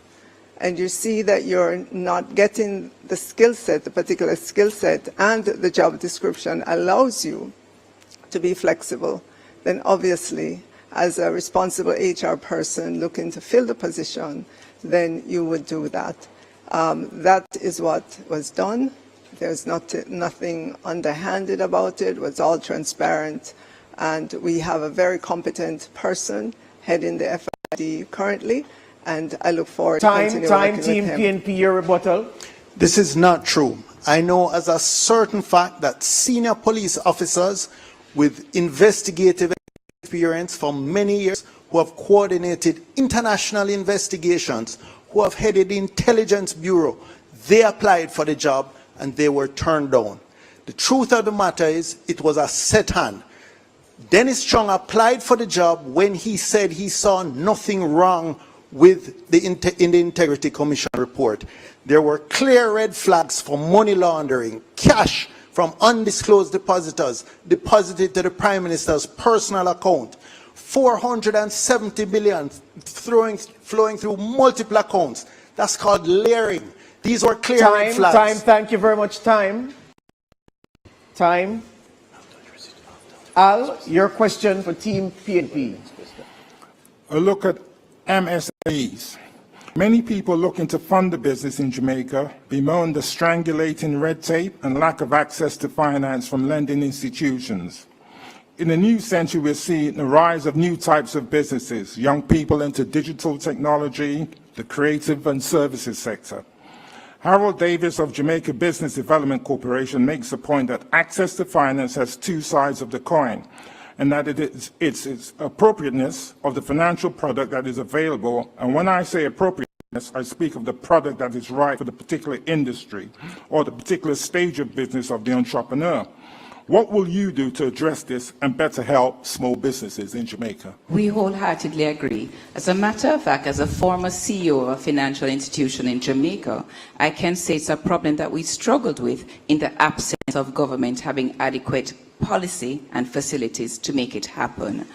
and you see that you're not getting the skill set, the particular skill set, and the job description allows you to be flexible, then obviously, as a responsible HR person looking to fill the position, then you would do that. That is what was done. There's nothing underhanded about it. It was all transparent. And we have a very competent person heading the FID currently, and I look forward to continuing working with him. Team PNP, your rebuttal. This is not true. I know as a certain fact that senior police officers with investigative experience for many years, who have coordinated international investigations, who have headed the intelligence bureau, they applied for the job and they were turned down. The truth of the matter is it was a set hand. Dennis Chung applied for the job when he said he saw nothing wrong with in the Integrity Commission report. There were clear red flags for money laundering, cash from undisclosed depositors deposited to the Prime Minister's personal account, 470 billion flowing through multiple accounts. That's called layering. These were clear red flags. Thank you very much. Time. Al, your question for Team PNP. A look at MSAs. Many people looking to fund a business in Jamaica bemoan the strangulating red tape and lack of access to finance from lending institutions. In the new century, we're seeing the rise of new types of businesses, young people into digital technology, the creative and services sector. Harold Davis of Jamaica Business Development Corporation makes the point that access to finance has 2 sides of the coin, and that it's appropriateness of the financial product that is available. And when I say appropriateness, I speak of the product that is right for the particular industry or the particular stage of business of the entrepreneur. What will you do to address this and better help small businesses in Jamaica? We wholeheartedly agree. As a matter of fact, as a former CEO of a financial institution in Jamaica, I can say it's a problem that we struggled with in the absence of government having adequate policy and facilities to make it happen.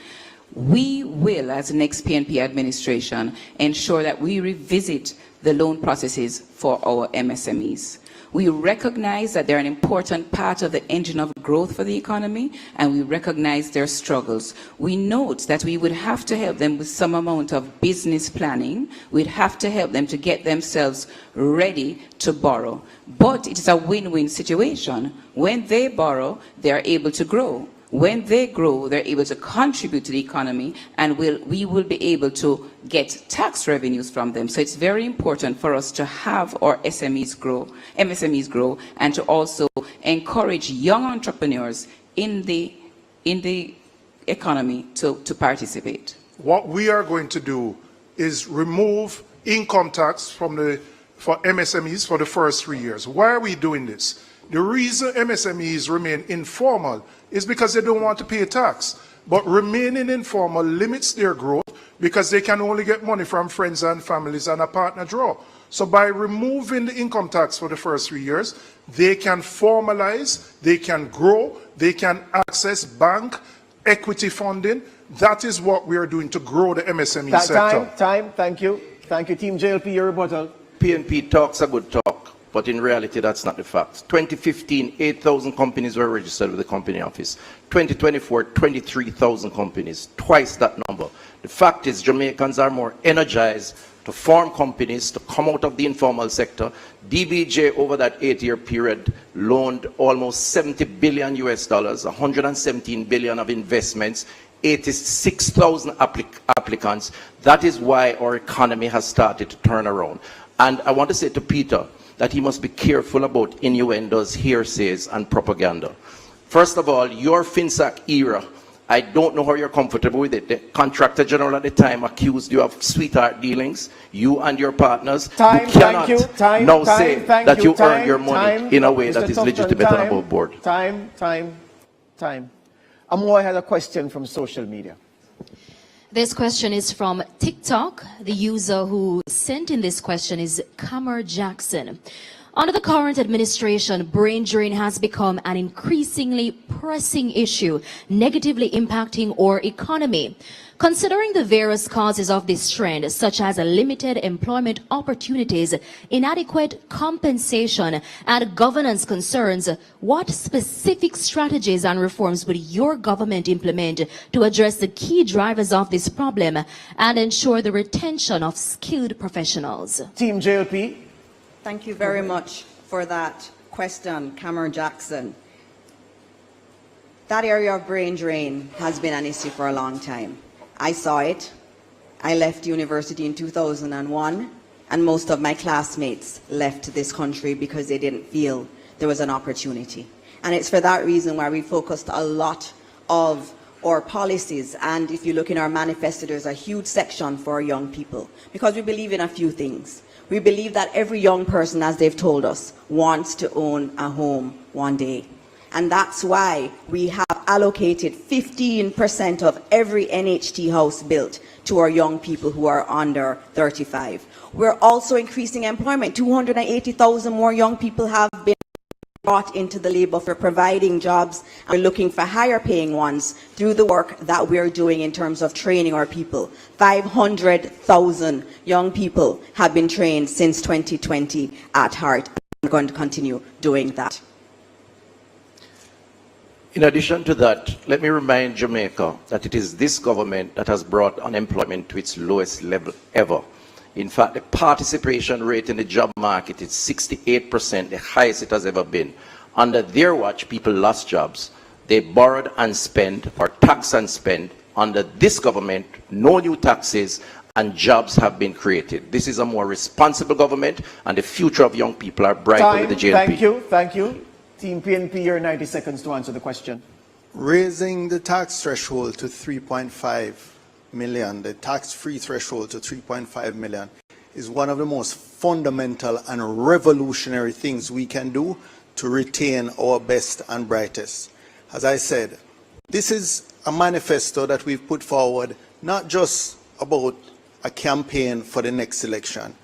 We will, as the next PNP administration, ensure that we revisit the loan processes for our MSMEs. We recognize that they're an important part of the engine of growth for the economy, and we recognize their struggles. We note that we would have to help them with some amount of business planning. We'd have to help them to get themselves ready to borrow. But it is a win-win situation. When they borrow, they're able to grow. When they grow, they're able to contribute to the economy, and we will be able to get tax revenues from them. So it's very important for us to have our MSMEs grow, and to also encourage young entrepreneurs in the economy to participate. What we are going to do is remove income tax for MSMEs for the first 3 years. Why are we doing this? The reason MSMEs remain informal is because they don't want to pay tax. But remaining informal limits their growth because they can only get money from friends and families and a partner draw. So by removing the income tax for the first 3 years, they can formalize, they can grow, they can access bank, equity funding. That is what we are doing to grow the MSME sector. Thank you. Thank you, Team JLP, your rebuttal. PNP talks a good talk, but in reality, that's not the fact. 2015, 8,000 companies were registered with the Company Office. 2024, 23,000 companies, twice that number. The fact is, Jamaicans are more energized to form companies, to come out of the informal sector. DBJ over that 8-year period loaned almost $70 billion US, 117 billion of investments, 86,000 applicants. That is why our economy has started to turn around. And I want to say to Peter that he must be careful about innuendos, hearsays, and propaganda. First of all, your FinSAC era, I don't know how you're comfortable with it. The Contractor General at the time accused you of sweetheart dealings, you and your partners. You cannot now say that you earn your money in a way that is legitimate and above board. Time. Amor had a question from social media. This question is from TikTok. The user who sent in this question is Kamar Jackson. Under the current administration, brain drain has become an increasingly pressing issue, negatively impacting our economy. Considering the various causes of this trend, such as limited employment opportunities, inadequate compensation, and governance concerns, what specific strategies and reforms would your government implement to address the key drivers of this problem and ensure the retention of skilled professionals? Team JLP. Thank you very much for that question, Cameron Jackson. That area of brain drain has been an issue for a long time. I saw it. I left university in 2001, and most of my classmates left this country because they didn't feel there was an opportunity. And it's for that reason why we focused a lot of our policies, and if you look in our manifesto, there's a huge section for young people, because we believe in a few things. We believe that every young person, as they've told us, wants to own a home one day. And that's why we have allocated 15% of every NHT house built to our young people who are under 35. We're also increasing employment. 280,000 more young people have been brought into the labor for providing jobs. We're looking for higher paying ones through the work that we're doing in terms of training our people. 500,000 young people have been trained since 2020 at heart. We're going to continue doing that. In addition to that, let me remind Jamaica that it is this government that has brought unemployment to its lowest level ever. In fact, the participation rate in the job market is 68%, the highest it has ever been. Under their watch, people lost jobs. They borrowed and spent, or tax and spend. Under this government, no new taxes, and jobs have been created. This is a more responsible government, and the future of young people are brighter with the JLP. Thank you. Team PNP, your 90 seconds to answer the question. Raising the tax threshold to 3.5 million, the tax-free threshold to 3.5 million, is one of the most fundamental and revolutionary things we can do to retain our best and brightest. As I said, this is a manifesto that we've put forward, not just about a campaign for the next election.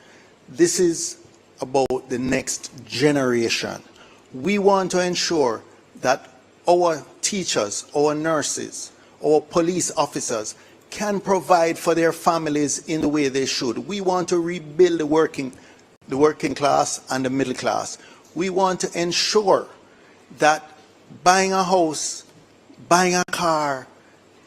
This is about the next generation. We want to ensure that our teachers, our nurses, our police officers can provide for their families in the way they should. We want to rebuild the working class and the middle class. We want to ensure that buying a house, buying a car,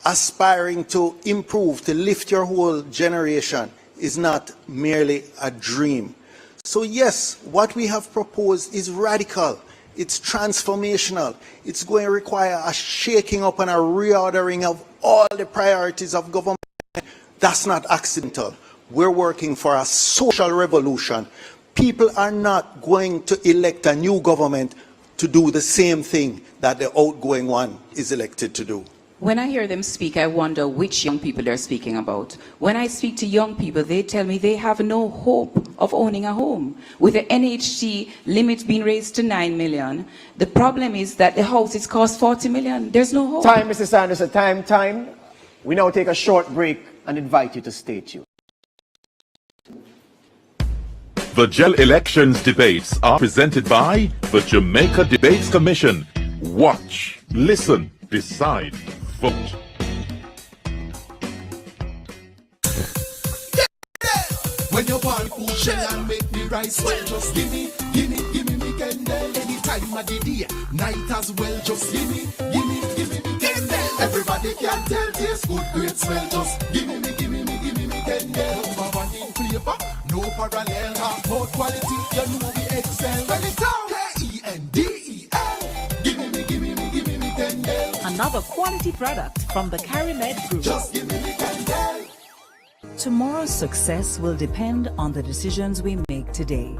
aspiring to improve, to lift your whole generation is not merely a dream. So yes, what we have proposed is radical. It's transformational. It's going to require a shaking up and a reordering of all the priorities of government. That's not accidental. We're working for a social revolution. People are not going to elect a new government to do the same thing that the outgoing one is elected to do. When I hear them speak, I wonder which young people they're speaking about. When I speak to young people, they tell me they have no hope of owning a home. With the NHT limit being raised to 9 million, the problem is that the houses cost 40 million. There's no hope. Time, Mr. Sanders, time. We now take a short break. and invite you to stay tuned. The JLP elections debates are presented by the Jamaica Debates Commission. Watch, listen, decide, vote. When you want food shell and make the rice well, just give me me candle. Anytime of the day, night as well, just give me candle. Everybody can tell this good great smell, just give me candle. Number one in flavor, no parallel, hot quality, you know we excel. When it's down, KENDEL, give me candle. Another quality product from the CariMed Group. Just give me candle. Tomorrow's success will depend on the decisions we make today.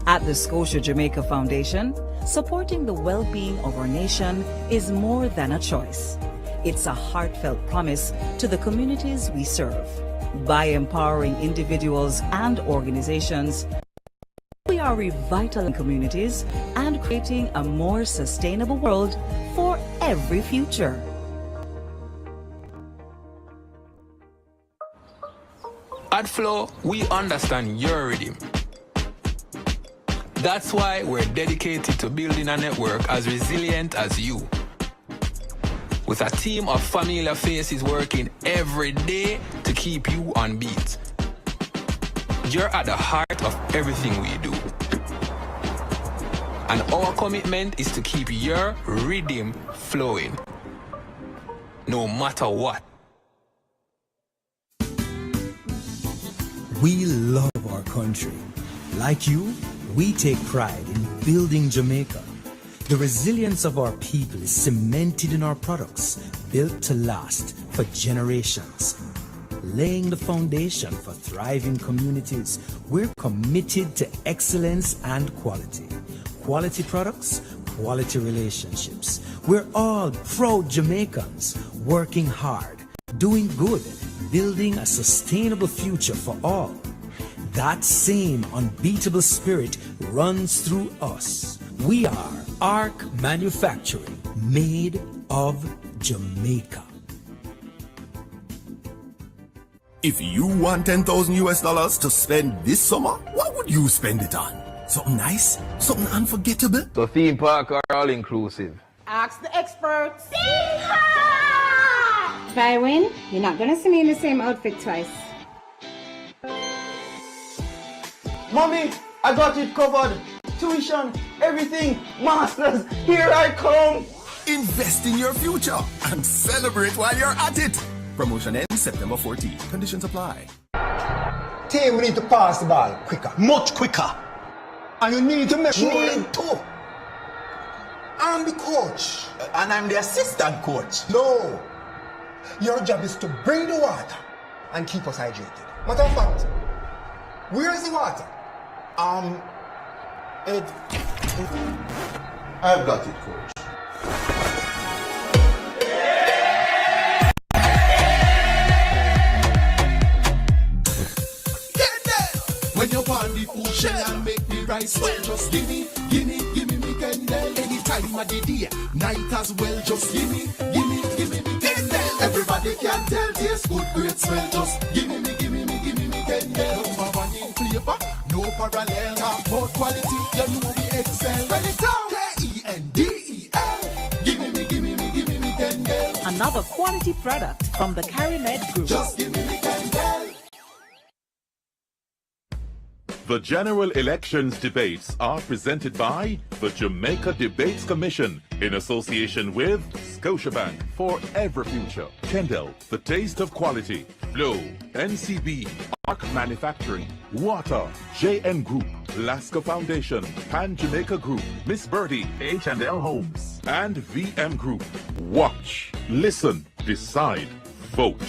At the Scotia Jamaica Foundation, supporting the well-being of our nation is more than a choice. It's a heartfelt promise to the communities we serve. By empowering individuals and organizations, we are revitalizing communities and creating a more sustainable world for every future. At Flow, we understand your rhythm. That's why we're dedicated to building a network as resilient as you. With a team of familiar faces working every day to keep you on beat. You're at the heart of everything we do. And our commitment is to keep your rhythm flowing, no matter what. We love our country. Like you, we take pride in building Jamaica. The resilience of our people is cemented in our products, built to last for generations. Laying the foundation for thriving communities, we're committed to excellence and quality. Quality products, quality relationships. We're all proud Jamaicans, working hard, doing good, building a sustainable future for all. That same unbeatable spirit runs through us. We are ARC Manufacturing, made of Jamaica. If you want $10,000 to spend this summer, what would you spend it on? Something nice? Something unforgettable? So theme park or all inclusive? Ask the experts. If I win, you're not gonna see me in the same outfit twice. Mommy, I got it covered. Tuition, everything, masters, here I come. Invest in your future and celebrate while you're at it. Promotion ends September 14th. Conditions apply. Team, we need to pass the ball quicker, much quicker. And you need to make sure. to. I'm the coach. And I'm the assistant coach. No. Your job is to bring the water and keep us hydrated. Matter of fact, where is the water? I've got it, coach. When you want the food shell and make the rice well, just give me me candle. Anytime of the day, night as well, just give me candle. Everybody can tell this good great smell, just give me candle. Number one in flavor, no parallel, hot quality, you know we excel. When it's down, KENDEL, give me candle. Another quality product from the CariMed Group. Just give me candle. The general elections debates are presented by the Jamaica Debates Commission in association with Scotiabank for every future, Kendall, the taste of quality, Flow, NCB, ARC Manufacturing, Water, JN Group, Lasco Foundation, Pan Jamaica Group, Miss Birdie, H&L Homes, and VM Group. Watch, listen, decide, vote.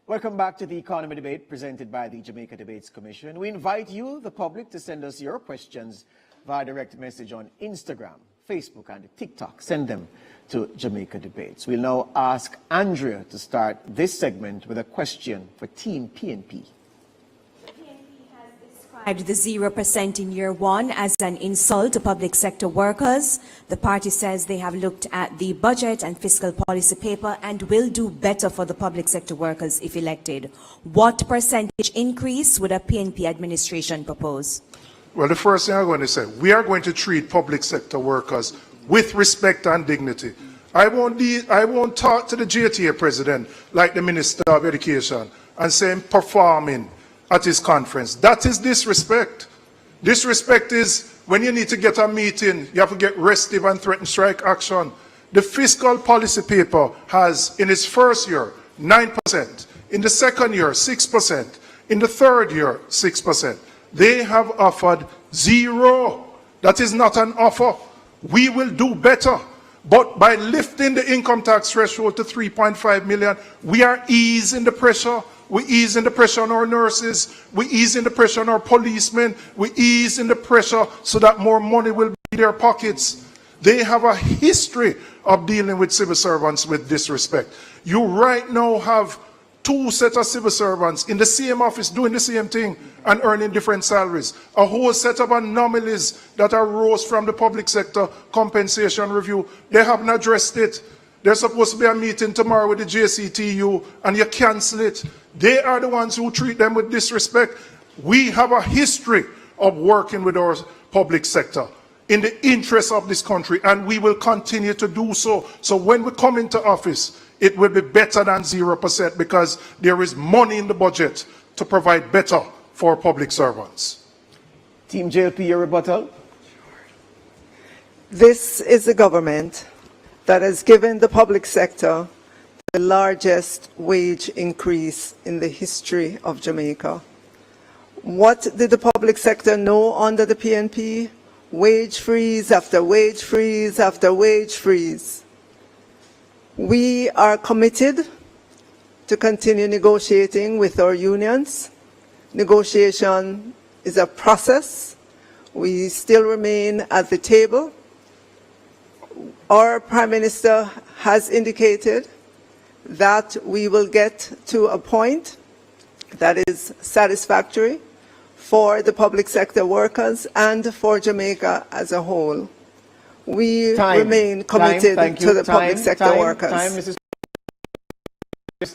Welcome back to the Economy Debate presented by the Jamaica Debates Commission. We invite you, the public, to send us your questions via direct message on Instagram, Facebook, and TikTok. Send them to Jamaica Debates. We'll now ask Andrea to start this segment with a question for Team PNP. The PNP has this described the 0% in year one as an insult to public sector workers. The party says they have looked at the budget and fiscal policy paper and will do better for the public sector workers if elected. What percentage increase would a PNP administration propose? Well, the first thing I'm going to say, we are going to treat public sector workers with respect and dignity. I won't talk to the JTA president like the Minister of Education and say him performing at his conference. That is disrespect. Disrespect is when you need to get a meeting, you have to get restive and threaten strike action. The fiscal policy paper has, in its first year, 9%. In the second year, 6%. In the third year, 6%. They have offered 0. That is not an offer. We will do better. But by lifting the income tax threshold to 3.5 million, we are easing the pressure. We ease in the pressure on our nurses. We ease in the pressure on our policemen. We ease in the pressure so that more money will be in their pockets. They have a history of dealing with civil servants with disrespect. You right now have 2 sets of civil servants in the same office doing the same thing and earning different salaries. A whole set of anomalies that arose from the public sector compensation review. They haven't addressed it. There's supposed to be a meeting tomorrow with the JCTU and you cancel it. They are the ones who treat them with disrespect. We have a history of working with our public sector in the interest of this country, and we will continue to do so. So when we come into office, it will be better than 0% because there is money in the budget to provide better for public servants. Team JLP, your rebuttal. This is a government that has given the public sector the largest wage increase in the history of Jamaica. What did the public sector know under the PNP? Wage freeze after wage freeze after wage freeze. We are committed to continue negotiating with our unions. Negotiation is a process. We still remain at the table. Our Prime Minister has indicated that we will get to a point that is satisfactory for the public sector workers and for Jamaica as a whole. We remain committed to the public sector workers.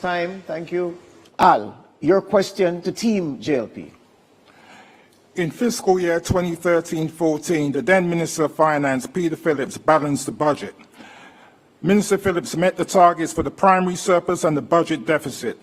Time, thank you. Al, your question to Team JLP. In fiscal year 2013-14, the then Minister of Finance, Peter Phillips, balanced the budget. Minister Phillips met the targets for the primary surplus and the budget deficit.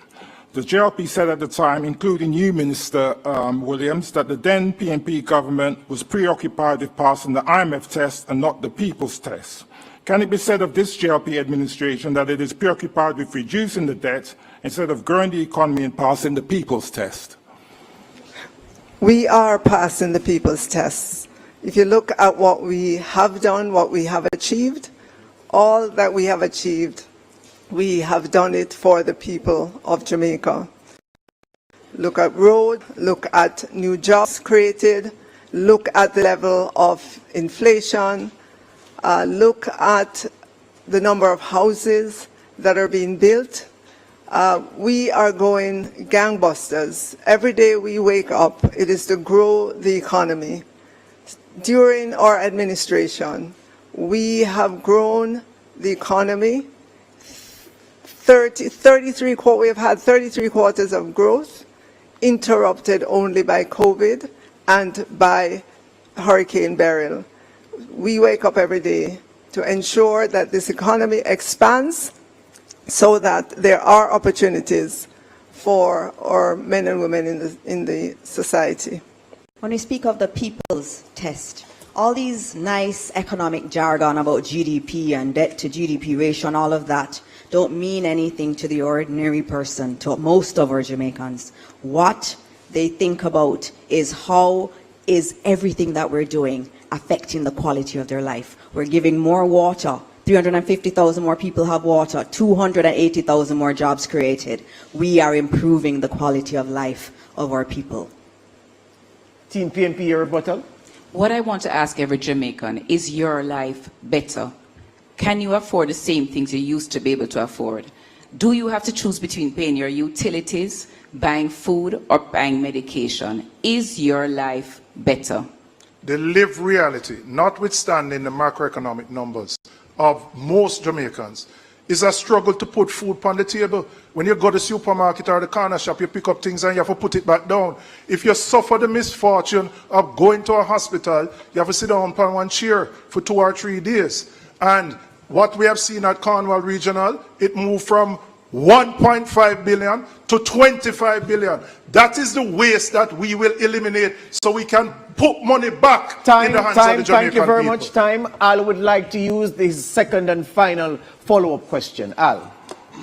The JLP said at the time, including you, Minister Williams, that the then PNP government was preoccupied with passing the IMF test and not the people's test. Can it be said of this JLP administration that it is preoccupied with reducing the debt instead of growing the economy and passing the people's test? We are passing the people's tests. If you look at what we have done, what we have achieved, all that we have achieved, we have done it for the people of Jamaica. Look at road, look at new jobs created, look at the level of inflation, look at the number of houses that are being built. We are going gangbusters. Every day we wake up, it is to grow the economy. During our administration, we have grown the economy. We have had 33 quarters of growth, interrupted only by COVID and by Hurricane Beryl. We wake up every day to ensure that this economy expands so that there are opportunities for our men and women in the society. When we speak of the people's test, all these nice economic jargon about GDP and debt to GDP ratio and all of that don't mean anything to the ordinary person, to most of our Jamaicans. What they think about is how is everything that we're doing affecting the quality of their life. We're giving more water. 350,000 more people have water. 280,000 more jobs created. We are improving the quality of life of our people. Team PNP, your rebuttal. What I want to ask every Jamaican, is your life better? Can you afford the same things you used to be able to afford? Do you have to choose between paying your utilities, buying food, or buying medication? Is your life better? The lived reality, notwithstanding the macroeconomic numbers of most Jamaicans, is a struggle to put food on the table. When you go to the supermarket or the corner shop, you pick up things and you have to put it back down. If you suffer the misfortune of going to a hospital, you have to sit down on one chair for 2 or 3 days. And what we have seen at Cornwall Regional, it moved from 1.5 billion to 25 billion. That is the waste that we will eliminate so we can put money back in the hands of the Jamaican Thank you very people. much. Al would like to use this second and final follow-up question. Al.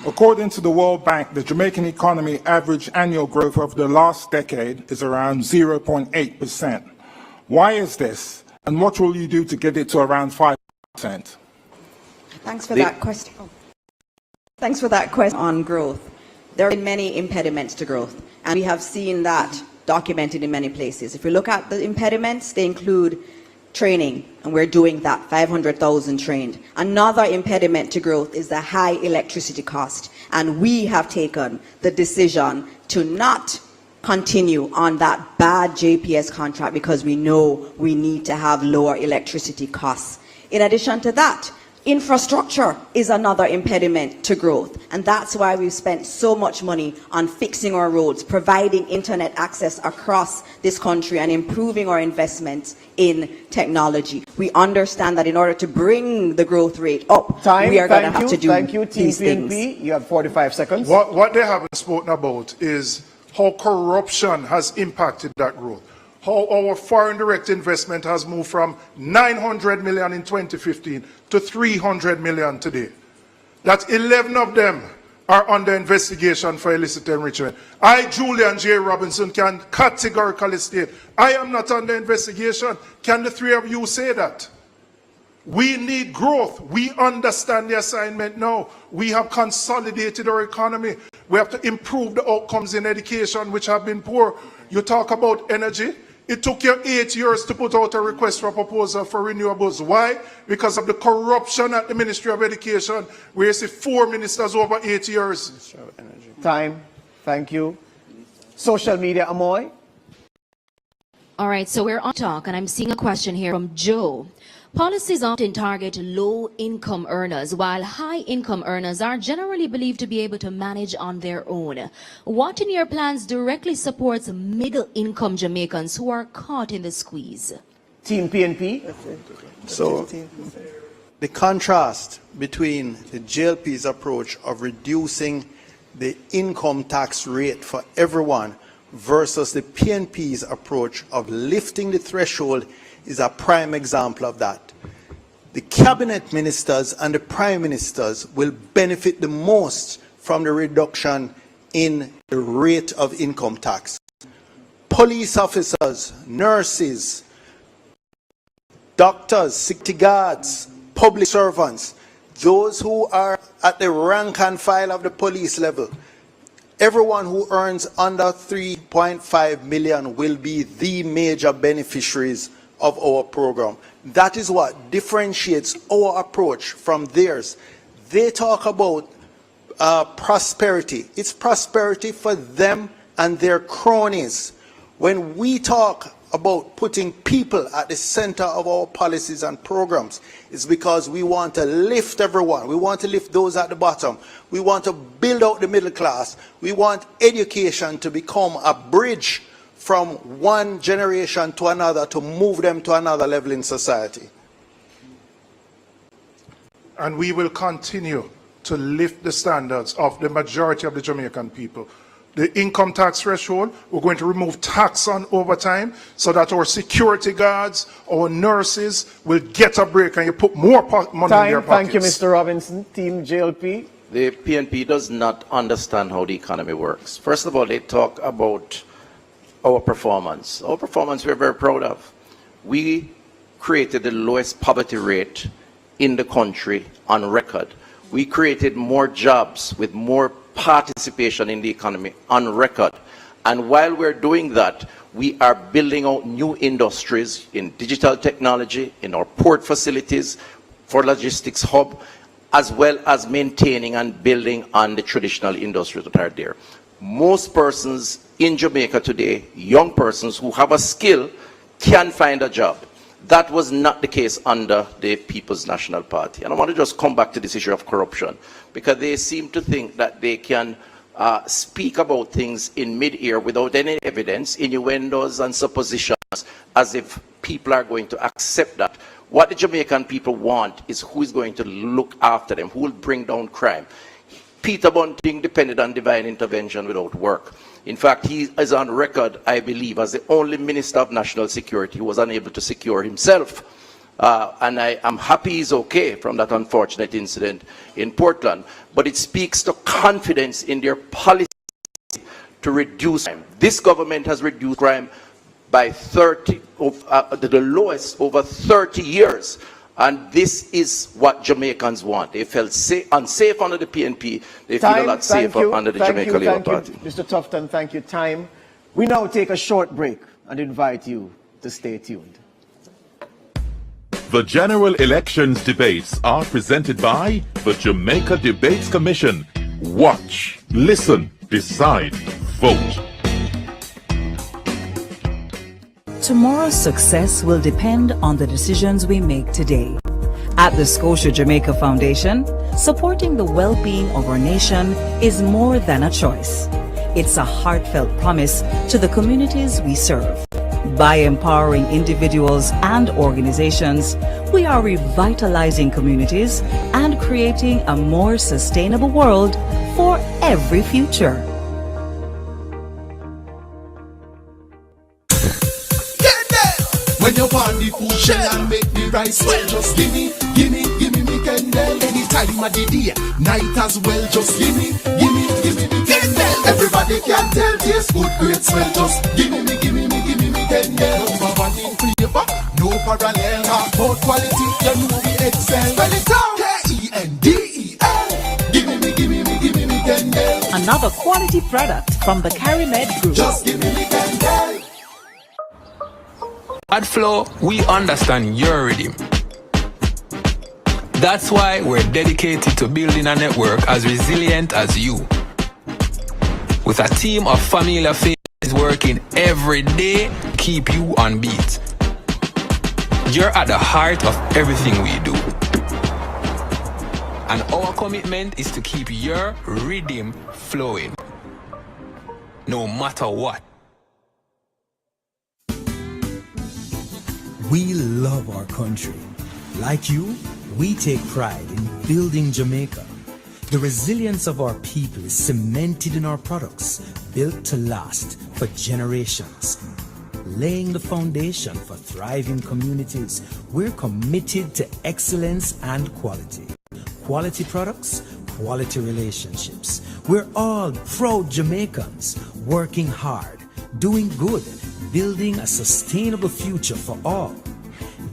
According to the World Bank, the Jamaican economy average annual growth over the last decade is around 0.8%. Why is this? And what will you do to get it to around 5%? Thanks for that question. Thanks for that question on growth. There are many impediments to growth, and we have seen that documented in many places. If we look at the impediments, they include training, and we're doing that, 500,000 trained. Another impediment to growth is the high electricity cost, and we have taken the decision to not continue on that bad JPS contract because we know we need to have lower electricity costs. In addition to that, infrastructure is another impediment to growth, and that's why we've spent so much money on fixing our roads, providing internet access across this country, and improving our investments in technology. We understand that in order to bring the growth rate up, we are going to have to do these things. PNP, you have 45 seconds. What they haven't spoken about is how corruption has impacted that growth. How our foreign direct investment has moved from 900 million in 2015 to 300 million today. That 11 of them are under investigation for illicit enrichment. I, Julian J. Robinson, can categorically state, I am not under investigation. Can the three of you say that? We need growth. We understand the assignment now. We have consolidated our economy. We have to improve the outcomes in education, which have been poor. You talk about energy. It took you 8 years to put out a request for proposal for renewables. Why? Because of the corruption at the Ministry of Education, where you see 4 ministers over 8 years. Time. Thank you. Social media, Amoy. All right, so we're on talk, and I'm seeing a question here from Joe. Policies often target low-income earners, while high-income earners are generally believed to be able to manage on their own. What in your plans directly supports middle-income Jamaicans who are caught in the squeeze? Team PNP. So, the contrast between the JLP's approach of reducing the income tax rate for everyone versus the PNP's approach of lifting the threshold is a prime example of that. The cabinet ministers and the prime ministers will benefit the most from the reduction in the rate of income tax. Police officers, nurses, doctors, security guards, public servants, those who are at the rank and file of the police level, everyone who earns under 3.5 million will be the major beneficiaries of our program. That is what differentiates our approach from theirs. They talk about prosperity. It's prosperity for them and their cronies. When we talk about putting people at the center of our policies and programs, it's because we want to lift everyone. We want to lift those at the bottom. We want to build out the middle class. We want education to become a bridge from one generation to another to move them to another level in society. And we will continue to lift the standards of the majority of the Jamaican people. The income tax threshold, we're going to remove tax on overtime so that our security guards, our nurses will get a break and you put more money in their pockets. Thank you, Mr. Robinson. Team JLP. The PNP does not understand how the economy works. First of all, they talk about our performance. Our performance we're very proud of. We created the lowest poverty rate in the country on record. We created more jobs with more participation in the economy on record. And while we're doing that, we are building out new industries in digital technology, in our port facilities, for logistics hub, as well as maintaining and building on the traditional industries that are there. Most persons in Jamaica today, young persons who have a skill, can find a job. That was not the case under the People's National Party. And I want to just come back to this issue of corruption, because they seem to think that they can speak about things in mid-air without any evidence, innuendos and suppositions, as if people are going to accept that. What the Jamaican people want is who is going to look after them, who will bring down crime. Peter Bunting depended on divine intervention without work. In fact, he is on record, I believe, as the only Minister of National Security who was unable to secure himself. And I am happy he's okay from that unfortunate incident in Portland. But it speaks to confidence in their policy to reduce crime. This government has reduced crime by 30, the lowest over 30 years. And this is what Jamaicans want. They felt unsafe under the PNP. They feel a lot safer under the Jamaica Labour Party. Mr. Tufton, thank you. Time. We now take a short break and invite you to stay tuned. The general elections debates are presented by the Jamaica Debates Commission. Watch, listen, decide, vote. Tomorrow's success will depend on the decisions we make today. At the Scotia Jamaica Foundation, supporting the well-being of our nation is more than a choice. It's a heartfelt promise to the communities we serve. By empowering individuals and organizations, we are revitalizing communities and creating a more sustainable world for every future. When you want the food shell and make the rice well, just give me me candle. Any time of the day, night as well, just give me me candle. Everybody can tell taste good, great smell, just give me candle. Number one in flavor, no parallel, hard quality, you know we excel. Spell it out, K-E-N-D-E-L. Give me candle. Another quality product from the Carimed Group. Just give me candle. At Flow, we understand your rhythm. That's why we're dedicated to building a network as resilient as you. With a team of familiar faces working every day to keep you on beat. You're at the heart of everything we do. And our commitment is to keep your rhythm flowing. No matter what. We love our country. Like you, we take pride in building Jamaica. The resilience of our people is cemented in our products, built to last for generations. Laying the foundation for thriving communities, we're committed to excellence and quality. Quality products, quality relationships. We're all proud Jamaicans, working hard, doing good, building a sustainable future for all.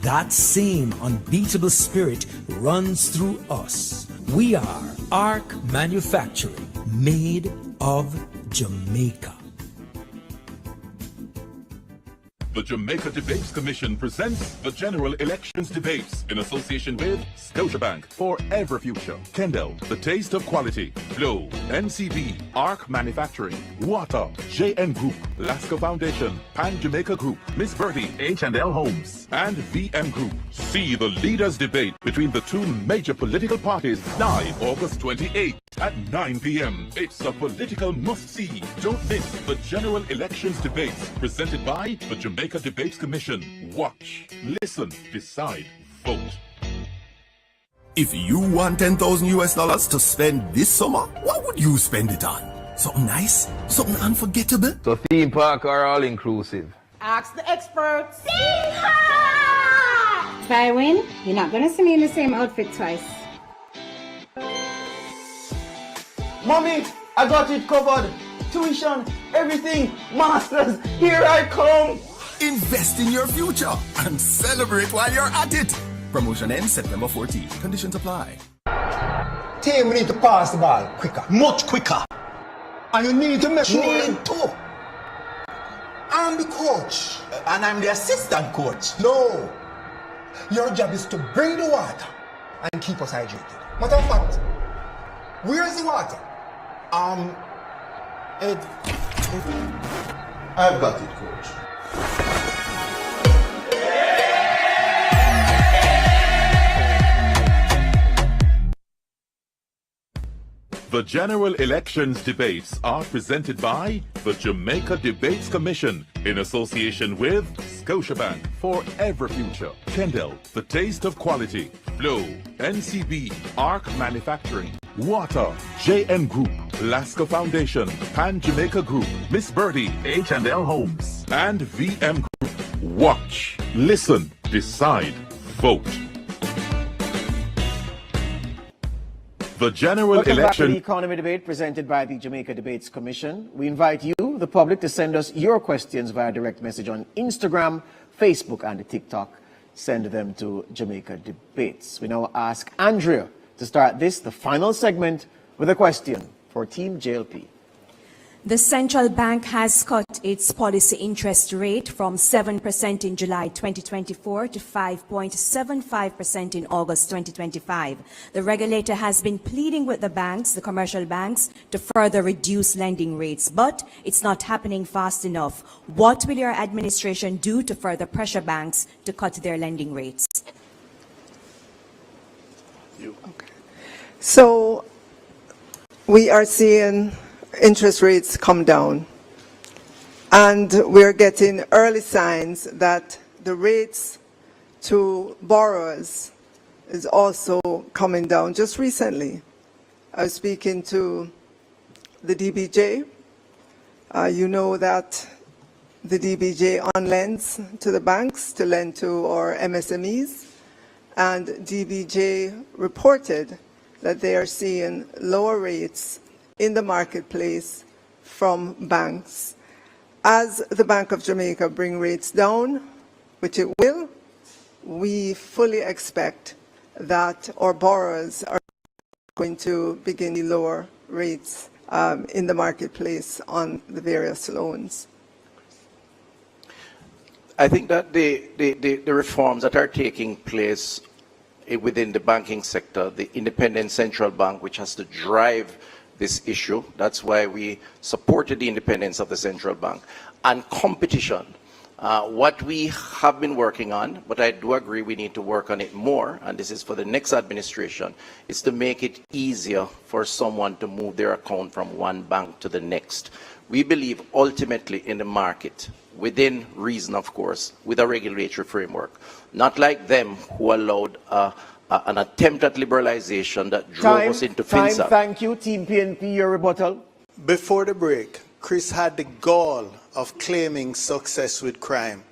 That same unbeatable spirit runs through us. We are ARC Manufacturing, made of Jamaica. The Jamaica Debates Commission presents the General Elections Debates in association with Scotiabank, For Every Future, Kendall, The Taste of Quality, Flow, NCB, ARC Manufacturing, Water, JN Group, Lasco Foundation, Pan Jamaica Group, Miss Bertie, H&L Homes, and VM Group. See the leaders' debate between the two major political parties live August 28th at 9 p.m. It's a political must-see. Don't miss the General Elections Debates presented by the Jamaica Debates Commission. Watch, listen, decide, vote. If you want $10,000 to spend this summer, what would you spend it on? Something nice? Something unforgettable? So theme park or all inclusive? Ask the experts. If I win, you're not gonna see me in the same outfit twice. Mommy, I got it covered. Tuition, everything, masters, here I come. Invest in your future and celebrate while you're at it. Promotion ends September 14th. Conditions apply. Team, we need to pass the ball quicker, much quicker. And you need to make sure too. I'm the coach. And I'm the assistant coach. No. Your job is to bring the water and keep us hydrated. Matter of fact, where's the water? Ed, I've got it, coach. The general elections debates are presented by the Jamaica Debates Commission in association with Scotiabank for every future, Kendall, the taste of quality, Flow, NCB, Arc Manufacturing, Water, JN Group, Lasco Foundation, Pan Jamaica Group, Miss Birdie, H&L Homes, and VM Group. Watch, listen, decide, vote. The general Welcome back to election. the economy debate presented by the Jamaica Debates Commission. We invite you, the public, to send us your questions via direct message on Instagram, Facebook, and TikTok. Send them to Jamaica Debates. We now ask Andrea to start the final segment, with a question for Team JLP. The central bank has cut its policy interest rate from 7% in July 2024 to 5.75% in August 2025. The regulator has been pleading with the banks, the commercial banks, to further reduce lending rates, but it's not happening fast enough. What will your administration do to further pressure banks to cut their lending rates? So we are seeing interest rates come down, and we're getting early signs that the rates to borrowers is also coming down. Just recently, I was speaking to the DBJ. You know that the DBJ on-lends to the banks to lend to our MSMEs, and DBJ reported that they are seeing lower rates in the marketplace from banks. As the Bank of Jamaica bring rates down, which it will, we fully expect that our borrowers are going to begin to lower rates in the marketplace on the various loans. I think that the reforms that are taking place within the banking sector, the independent central bank, which has to drive this issue. That's why we supported the independence of the central bank. And competition, what we have been working on, but I do agree we need to work on it more, and this is for the next administration, is to make it easier for someone to move their account from one bank to the next. We believe ultimately in the market, within reason of course, with a regulatory framework, not like them who allowed an attempt at liberalization that drove us into FinSA. Thank you. Team PNP, your rebuttal. Before the break, Chris had the gall of claiming success with crime.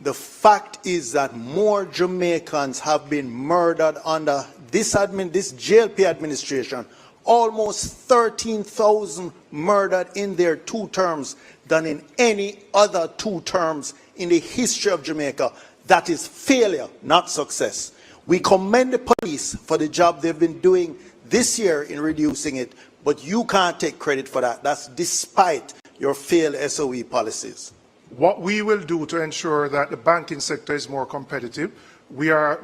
The fact is that more Jamaicans have been murdered under this JLP administration, almost 13,000 murdered in their 2 terms than in any other 2 terms in the history of Jamaica. That is failure, not success. We commend the police for the job they've been doing this year in reducing it, but you can't take credit for that. That's despite your failed SOE policies. What we will do to ensure that the banking sector is more competitive, we are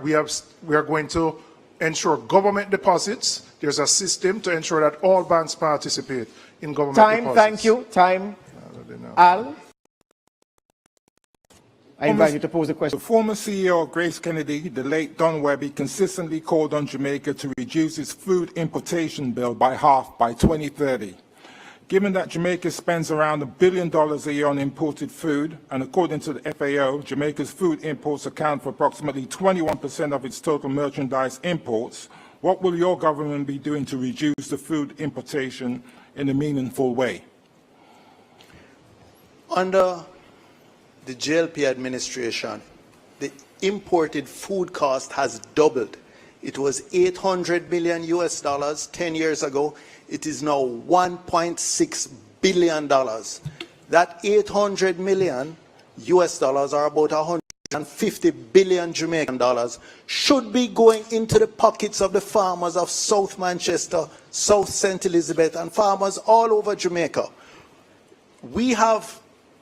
going to ensure government deposits. There's a system to ensure that all banks participate in government deposits. Thank you. Al? I invite you to pose a question. The former CEO of Grace Kennedy, the late Don Webby, consistently called on Jamaica to reduce its food importation bill by half by 2030. Given that Jamaica spends around $1 billion a year on imported food, and according to the FAO, Jamaica's food imports account for approximately 21% of its total merchandise imports, what will your government be doing to reduce the food importation in a meaningful way? Under the JLP administration, the imported food cost has doubled. It was $800 million 10 years ago. It is now $1.6 billion. That $800 million are about 150 billion Jamaican dollars, should be going into the pockets of the farmers of South Manchester, South St. Elizabeth, and farmers all over Jamaica. We have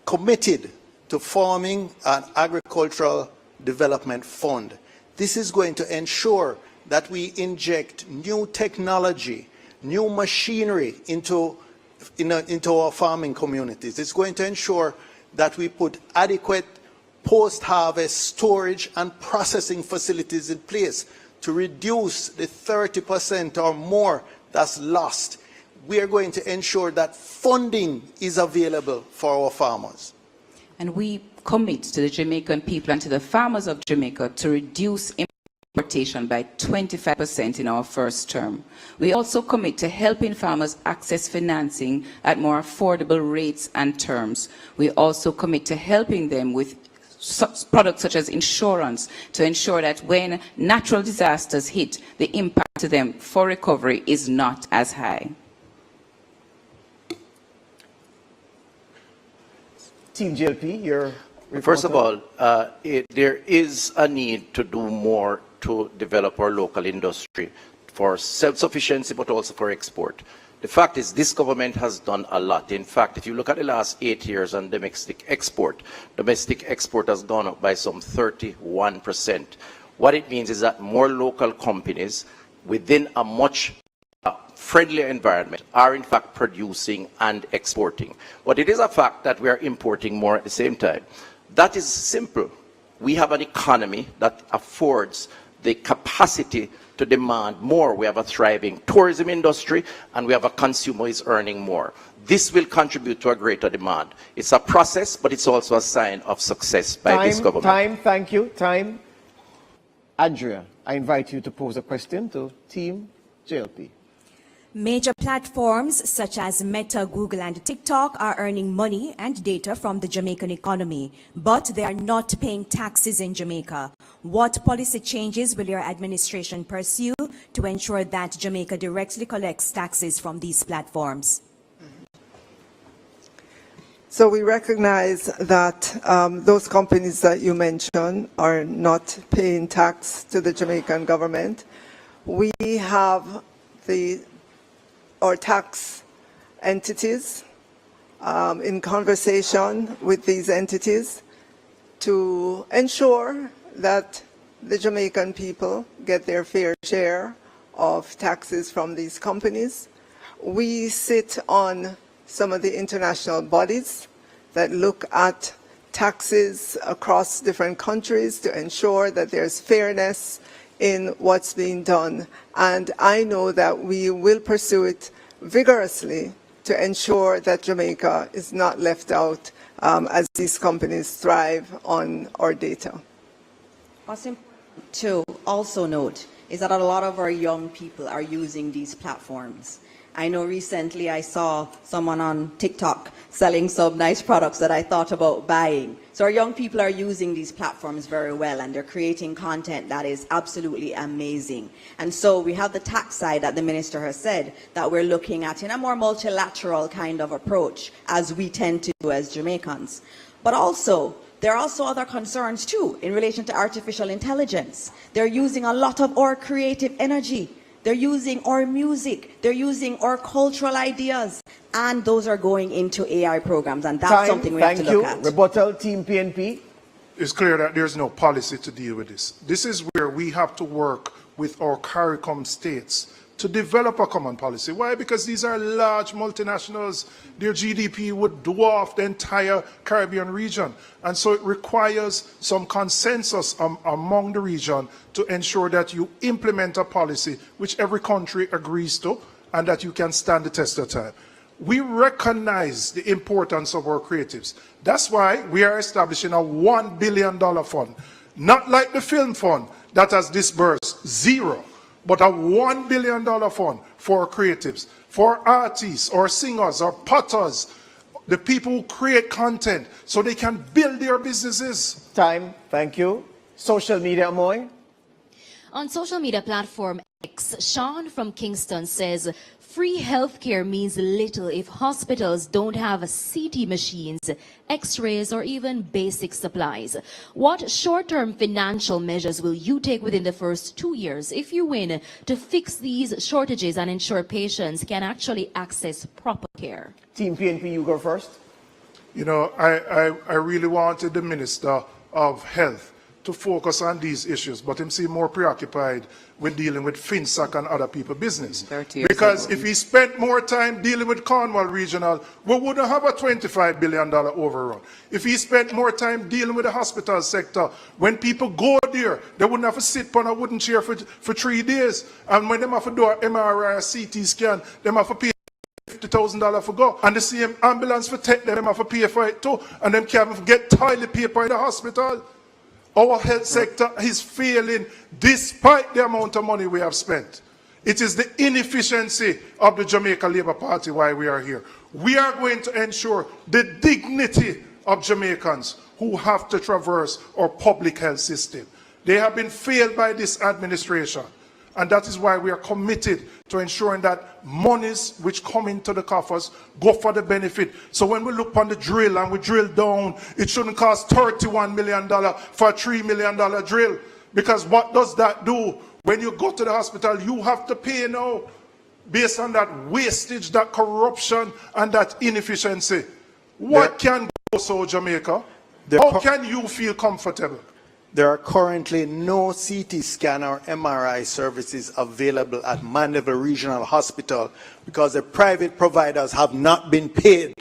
committed to forming an agricultural development fund. This is going to ensure that we inject new technology, new machinery into our farming communities. It's going to ensure that we put adequate post-harvest storage and processing facilities in place to reduce the 30% or more that's lost. We are going to ensure that funding is available for our farmers. And we commit to the Jamaican people and to the farmers of Jamaica to reduce importation by 25% in our first term. We also commit to helping farmers access financing at more affordable rates and terms. We also commit to helping them with products such as insurance to ensure that when natural disasters hit, the impact to them for recovery is not as high. Team JLP, your report. First of all, there is a need to do more to develop our local industry for self-sufficiency, but also for export. The fact is this government has done a lot. In fact, if you look at the last 8 years on domestic export has gone up by some 31%. What it means is that more local companies within a much friendlier environment are in fact producing and exporting. But it is a fact that we are importing more at the same time. That is simple. We have an economy that affords the capacity to demand more. We have a thriving tourism industry and we have a consumer who is earning more. This will contribute to a greater demand. It's a process, but it's also a sign of success by this government. Thank you. Andrea, I invite you to pose a question to Team JLP. Major platforms such as Meta, Google, and TikTok are earning money and data from the Jamaican economy, but they are not paying taxes in Jamaica. What policy changes will your administration pursue to ensure that Jamaica directly collects taxes from these platforms? So we recognize that those companies that you mentioned are not paying tax to the Jamaican government. We have our tax entities in conversation with these entities to ensure that the Jamaican people get their fair share of taxes from these companies. We sit on some of the international bodies that look at taxes across different countries to ensure that there's fairness in what's being done. And I know that we will pursue it vigorously to ensure that Jamaica is not left out as these companies thrive on our data. What's important to also note is that a lot of our young people are using these platforms. I know recently I saw someone on TikTok selling some nice products that I thought about buying. So our young people are using these platforms very well and they're creating content that is absolutely amazing. And so we have the tax side that the minister has said that we're looking at in a more multilateral kind of approach as we tend to do as Jamaicans. But also, there are also other concerns too in relation to artificial intelligence. They're using a lot of our creative energy. They're using our music, they're using our cultural ideas, and those are going into AI programs, and that's something we have to look at. Rebuttal, Team PNP. It's clear that there's no policy to deal with this. This is where we have to work with our CARICOM states to develop a common policy. Why? Because these are large multinationals. Their GDP would dwarf the entire Caribbean region. And so it requires some consensus among the region to ensure that you implement a policy which every country agrees to and that you can stand the test of time. We recognize the importance of our creatives. That's why we are establishing a $1 billion fund. Not like the film fund that has disbursed zero, but a $1 billion fund for creatives, for artists or singers or potters, the people who create content so they can build their businesses. Thank you. Social media, Amoy. On social media platform X, Sean from Kingston says, free healthcare means little if hospitals don't have CT machines, x-rays, or even basic supplies. What short-term financial measures will you take within the first 2 years, if you win, to fix these shortages and ensure patients can actually access proper care? Team PNP, you go first. You know, I really wanted the Minister of Health to focus on these issues, but him seem more preoccupied with dealing with FinSac and other people's business. Because if he spent more time dealing with Cornwall Regional, we wouldn't have a $25 billion overrun. If he spent more time dealing with the hospital sector, when people go there, they wouldn't have to sit on a wooden chair for 3 days. And when they have to do an MRI or CT scan, they have to pay $50,000 for go. And the same ambulance for take them have to pay for it too. And them can't get toilet paper in the hospital. Our health sector is failing despite the amount of money we have spent. It is the inefficiency of the Jamaica Labour Party why we are here. We are going to ensure the dignity of Jamaicans who have to traverse our public health system. They have been failed by this administration. And that is why we are committed to ensuring that monies which come into the coffers go for the benefit. So when we look on the drill and we drill down, it shouldn't cost $31 million for a $3 million drill. Because what does that do? When you go to the hospital, you have to pay now based on that wastage, that corruption, and that inefficiency. What can go so, Jamaica? How can you feel comfortable? There are currently no CT scan or MRI services available at Mandeville Regional Hospital because the private providers have not been paid.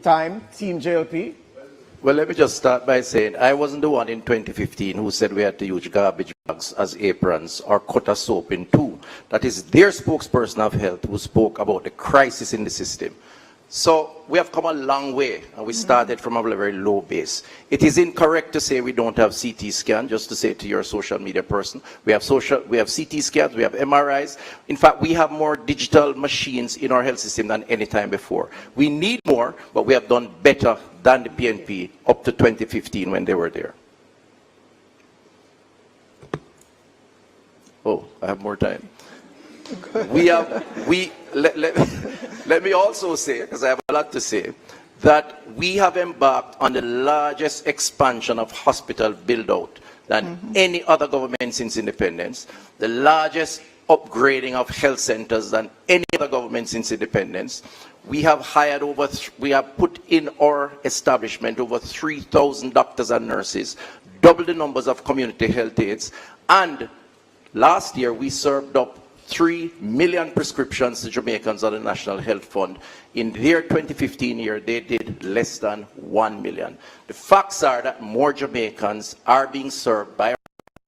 Time, Team JLP. Well, let me just start by saying I wasn't the one in 2015 who said we had to use garbage bags as aprons or cut a soap in two. That is their spokesperson of health who spoke about the crisis in the system. So we have come a long way, and we started from a very low base. It is incorrect to say we don't have CT scan, just to say to your social media person. We have CT scans, we have MRIs. In fact, we have more digital machines in our health system than any time before. We need more, but we have done better than the PNP up to 2015 when they were there. Oh, I have more time. Let me also say, because I have a lot to say, that we have embarked on the largest expansion of hospital build-out than any other government since independence, the largest upgrading of health centers than any other government since independence. We have hired we have put in our establishment over 3,000 doctors and nurses, double the numbers of community health aides, and last year we served up 3 million prescriptions to Jamaicans on the National Health Fund. In their 2015 year, they did less than 1 million. The facts are that more Jamaicans are being served by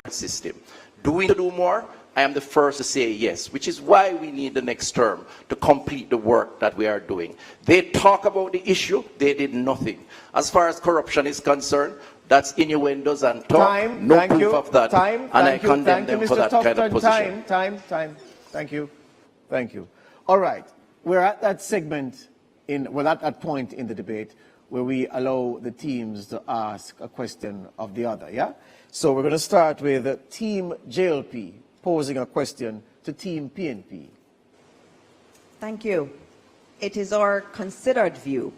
our system. Do we need to do more? I am the first to say yes, which is why we need the next term to complete the work that we are doing. They talk about the issue, they did nothing. As far as corruption is concerned, that's innuendos and talk, no proof of that, and I condemn them for that kind of position. Time. Thank you. All right, we're at that segment, we're at that point in the debate where we allow the teams to ask a question of the other, yeah? So we're going to start with Team JLP posing a question to Team PNP. Thank you. It is our considered view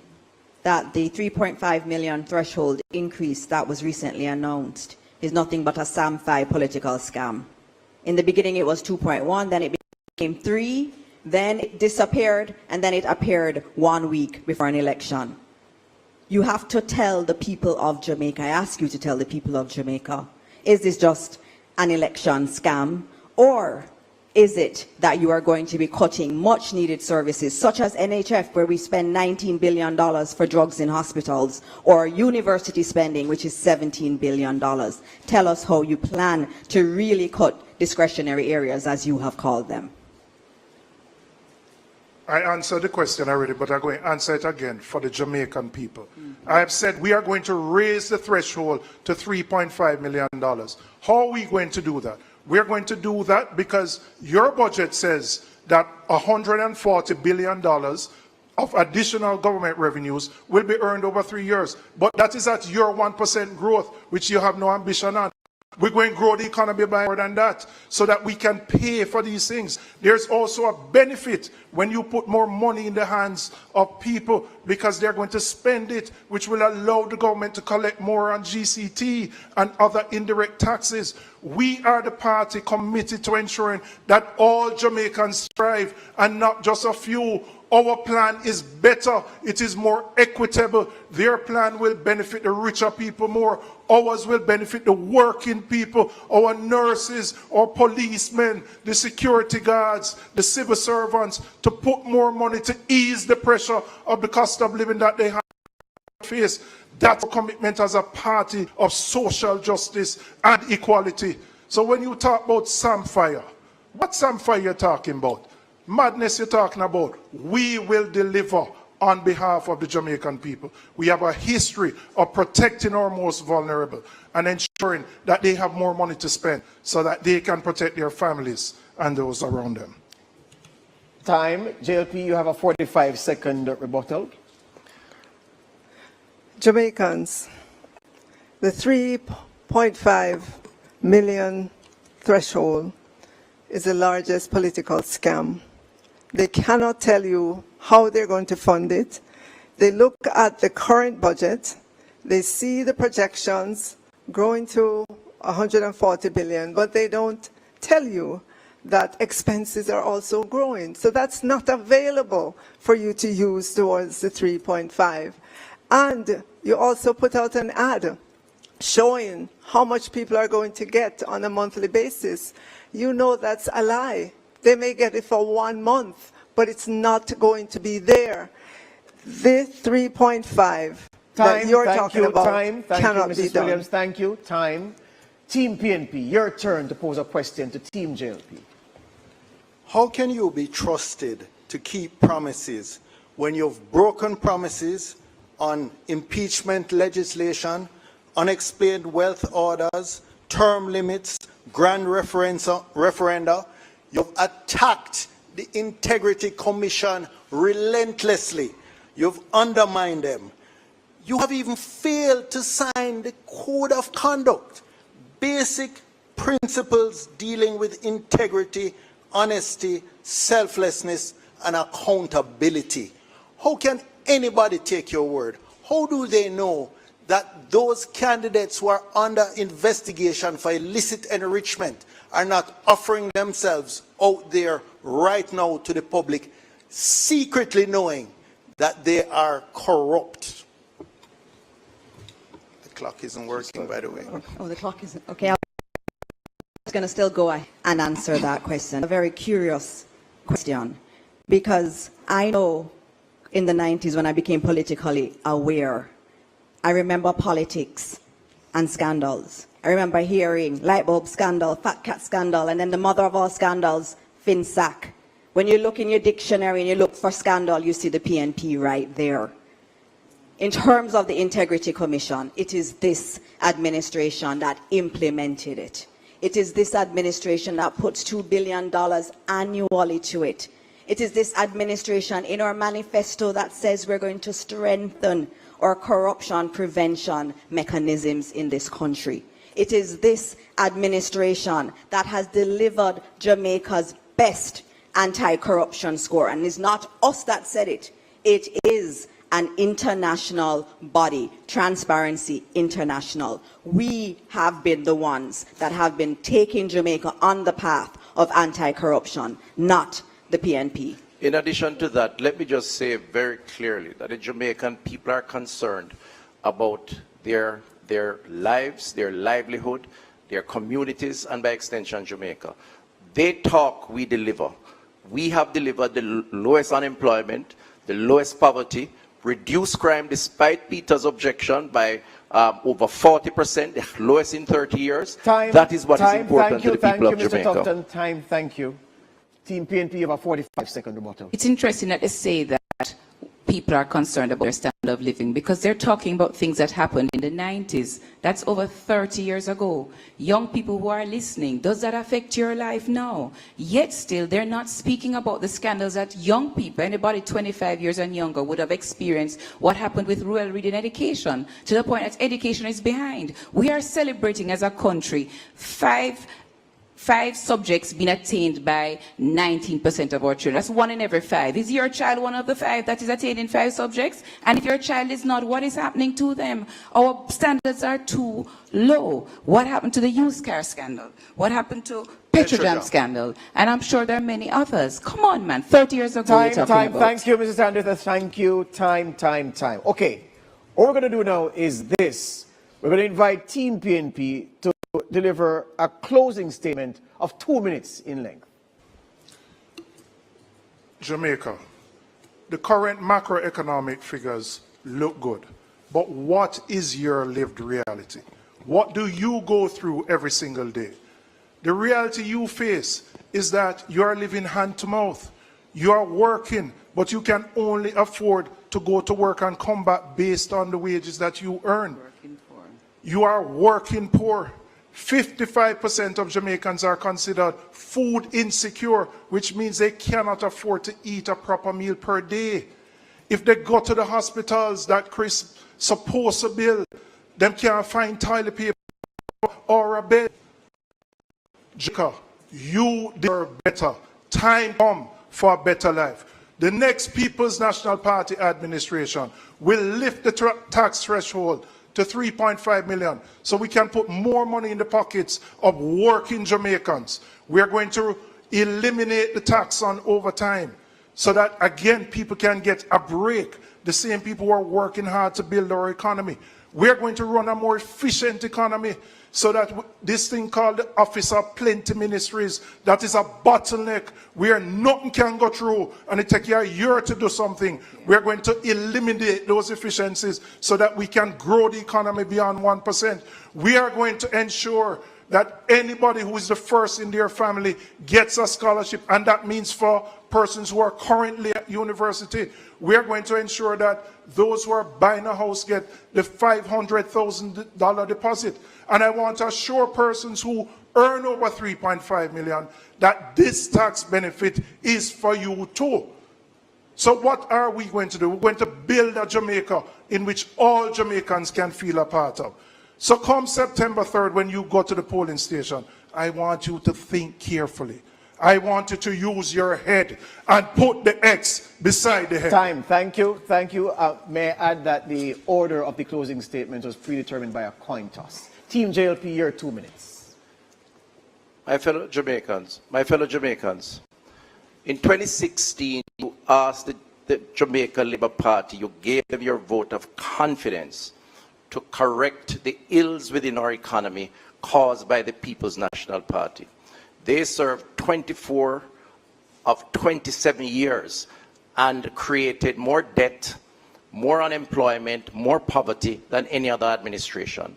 that the 3.5 million threshold increase that was recently announced is nothing but a Sam-Fi political scam. In the beginning it was 2.1, then it became 3, then it disappeared, and then it appeared 1 week before an election. You have to tell the people of Jamaica, I ask you to tell the people of Jamaica, is this just an election scam, or is it that you are going to be cutting much needed services such as NHF, where we spend $19 billion for drugs in hospitals, or university spending, which is $17 billion. Tell us how you plan to really cut discretionary areas, as you have called them. I answered the question already, but I'm going to answer it again for the Jamaican people. I have said we are going to raise the threshold to $3.5 million. How are we going to do that? We're going to do that because your budget says that $140 billion of additional government revenues will be earned over 3 years. But that is at your 1% growth, which you have no ambition on. We're going to grow the economy by more than that so that we can pay for these things. There's also a benefit when you put more money in the hands of people because they're going to spend it, which will allow the government to collect more on GCT and other indirect taxes. We are the party committed to ensuring that all Jamaicans thrive and not just a few Our plan is better. It is more equitable. Their plan will benefit the richer people more. Ours will benefit the working people, our nurses, our policemen, the security guards, the civil servants, to put more money to ease the pressure of the cost of living that they have to face. That's a commitment as a party of social justice and equality. So when you talk about Samfire, what Samfire you're talking about? Madness you're talking about? We will deliver on behalf of the Jamaican people. We have a history of protecting our most vulnerable and ensuring that they have more money to spend so that they can protect their families and those around them. Time. JLP, you have a 45-second rebuttal. Jamaicans, the 3.5 million threshold is the largest political scam. They cannot tell you how they're going to fund it. They look at the current budget, they see the projections growing to 140 billion, but they don't tell you that expenses are also growing. So that's not available for you to use towards the 3.5. And you also put out an ad showing how much people are going to get on a monthly basis. You know that's a lie. They may get it for 1 month, but it's not going to be there. The 3.5 that you're talking about cannot be done. Williams, thank you. Time. Team PNP, your turn to pose a question to Team JLP. How can you be trusted to keep promises when you've broken promises on impeachment legislation, unexplained wealth orders, term limits, grand referenda? You've attacked the Integrity Commission relentlessly. You've undermined them. You have even failed to sign the Code of Conduct, basic principles dealing with integrity, honesty, selflessness, and accountability. How can anybody take your word? How do they know that those candidates who are under investigation for illicit enrichment are not offering themselves out there right now to the public, secretly knowing that they are corrupt? The clock isn't working, by the way. Oh, the clock isn't. Okay, I'm going to still go and answer that question. A very curious question, because I know in the 90s when I became politically aware, I remember politics and scandals. I remember hearing light bulb scandal, fat cat scandal, and then the mother of all scandals, FinSac. When you look in your dictionary and you look for scandal, you see the PNP right there. In terms of the Integrity Commission, it is this administration that implemented it. It is this administration that puts $2 billion annually to it. It is this administration in our manifesto that says we're going to strengthen our corruption prevention mechanisms in this country. It is this administration that has delivered Jamaica's best anti-corruption score. And it's not us that said it. It is an international body, Transparency International. We have been the ones that have been taking Jamaica on the path of anti-corruption, not the PNP. In addition to that, let me just say very clearly that the Jamaican people are concerned about their lives, their livelihood, their communities, and by extension, Jamaica. They talk, we deliver. We have delivered the lowest unemployment, the lowest poverty, reduced crime despite Peter's objection by over 40%, the lowest in 30 years. Time. That is what is important to the people of Mr. Jamaica. Tufton. Time, thank you. Team PNP, you have a 45-second rebuttal. It's interesting that they say that people are concerned about their standard of living because they're talking about things that happened in the 90s. That's over 30 years ago. Young people who are listening, does that affect your life now? Yet still, they're not speaking about the scandals that young people, anybody 25 years and younger, would have experienced what happened with rural reading education, to the point that education is behind. We are celebrating as a country 5 5 subjects being attained by 19% of our children. That's 1 in every 5. Is your child one of the 5 that is attaining 5 subjects? And if your child is not, what is happening to them? Our standards are too low. What happened to the used car scandal? What happened to Petrojam scandal? And I'm sure there are many others. Come on, man. 30 years ago, you're talking about. Thank you, Mrs. Anderson. Thank you. Time. Okay. What we're going to do now is this. We're going to invite Team PNP to deliver a closing statement of 2 minutes in length. Jamaica, the current macroeconomic figures look good, but what is your lived reality? What do you go through every single day? The reality you face is that you are living hand to mouth. You are working, but you can only afford to go to work and come back based on the wages that you earn. You are working poor. 55% of Jamaicans are considered food insecure, which means they cannot afford to eat a proper meal per day. If they go to the hospitals that Chris supposed to build, them can't find toilet paper or a bed. Jamaica, you deserve better. Time come for a better life. The next People's National Party administration will lift the tax threshold to 3.5 million, so we can put more money in the pockets of working Jamaicans. We are going to eliminate the tax on overtime, so that, again, people can get a break. The same people who are working hard to build our economy. We are going to run a more efficient economy, so that this thing called the Office of Plenty Ministries, that is a bottleneck where nothing can go through and it takes you a year to do something. We are going to eliminate those efficiencies so that we can grow the economy beyond 1%. We are going to ensure that anybody who is the first in their family gets a scholarship, and that means for persons who are currently at university, we are going to ensure that those who are buying a house get the $500,000 deposit. And I want to assure persons who earn over 3.5 million that this tax benefit is for you too. So what are we going to do? We're going to build a Jamaica in which all Jamaicans can feel a part of. So come September 3rd, when you go to the polling station, I want you to think carefully. I want you to use your head and put the X beside the head. Time. Thank you. May I add that the order of the closing statement was predetermined by a coin toss. Team JLP, your 2 minutes. My fellow Jamaicans, in 2016, you asked the Jamaica Labour Party, you gave them your vote of confidence to correct the ills within our economy caused by the People's National Party. They served 24 of 27 years and created more debt, more unemployment, more poverty than any other administration.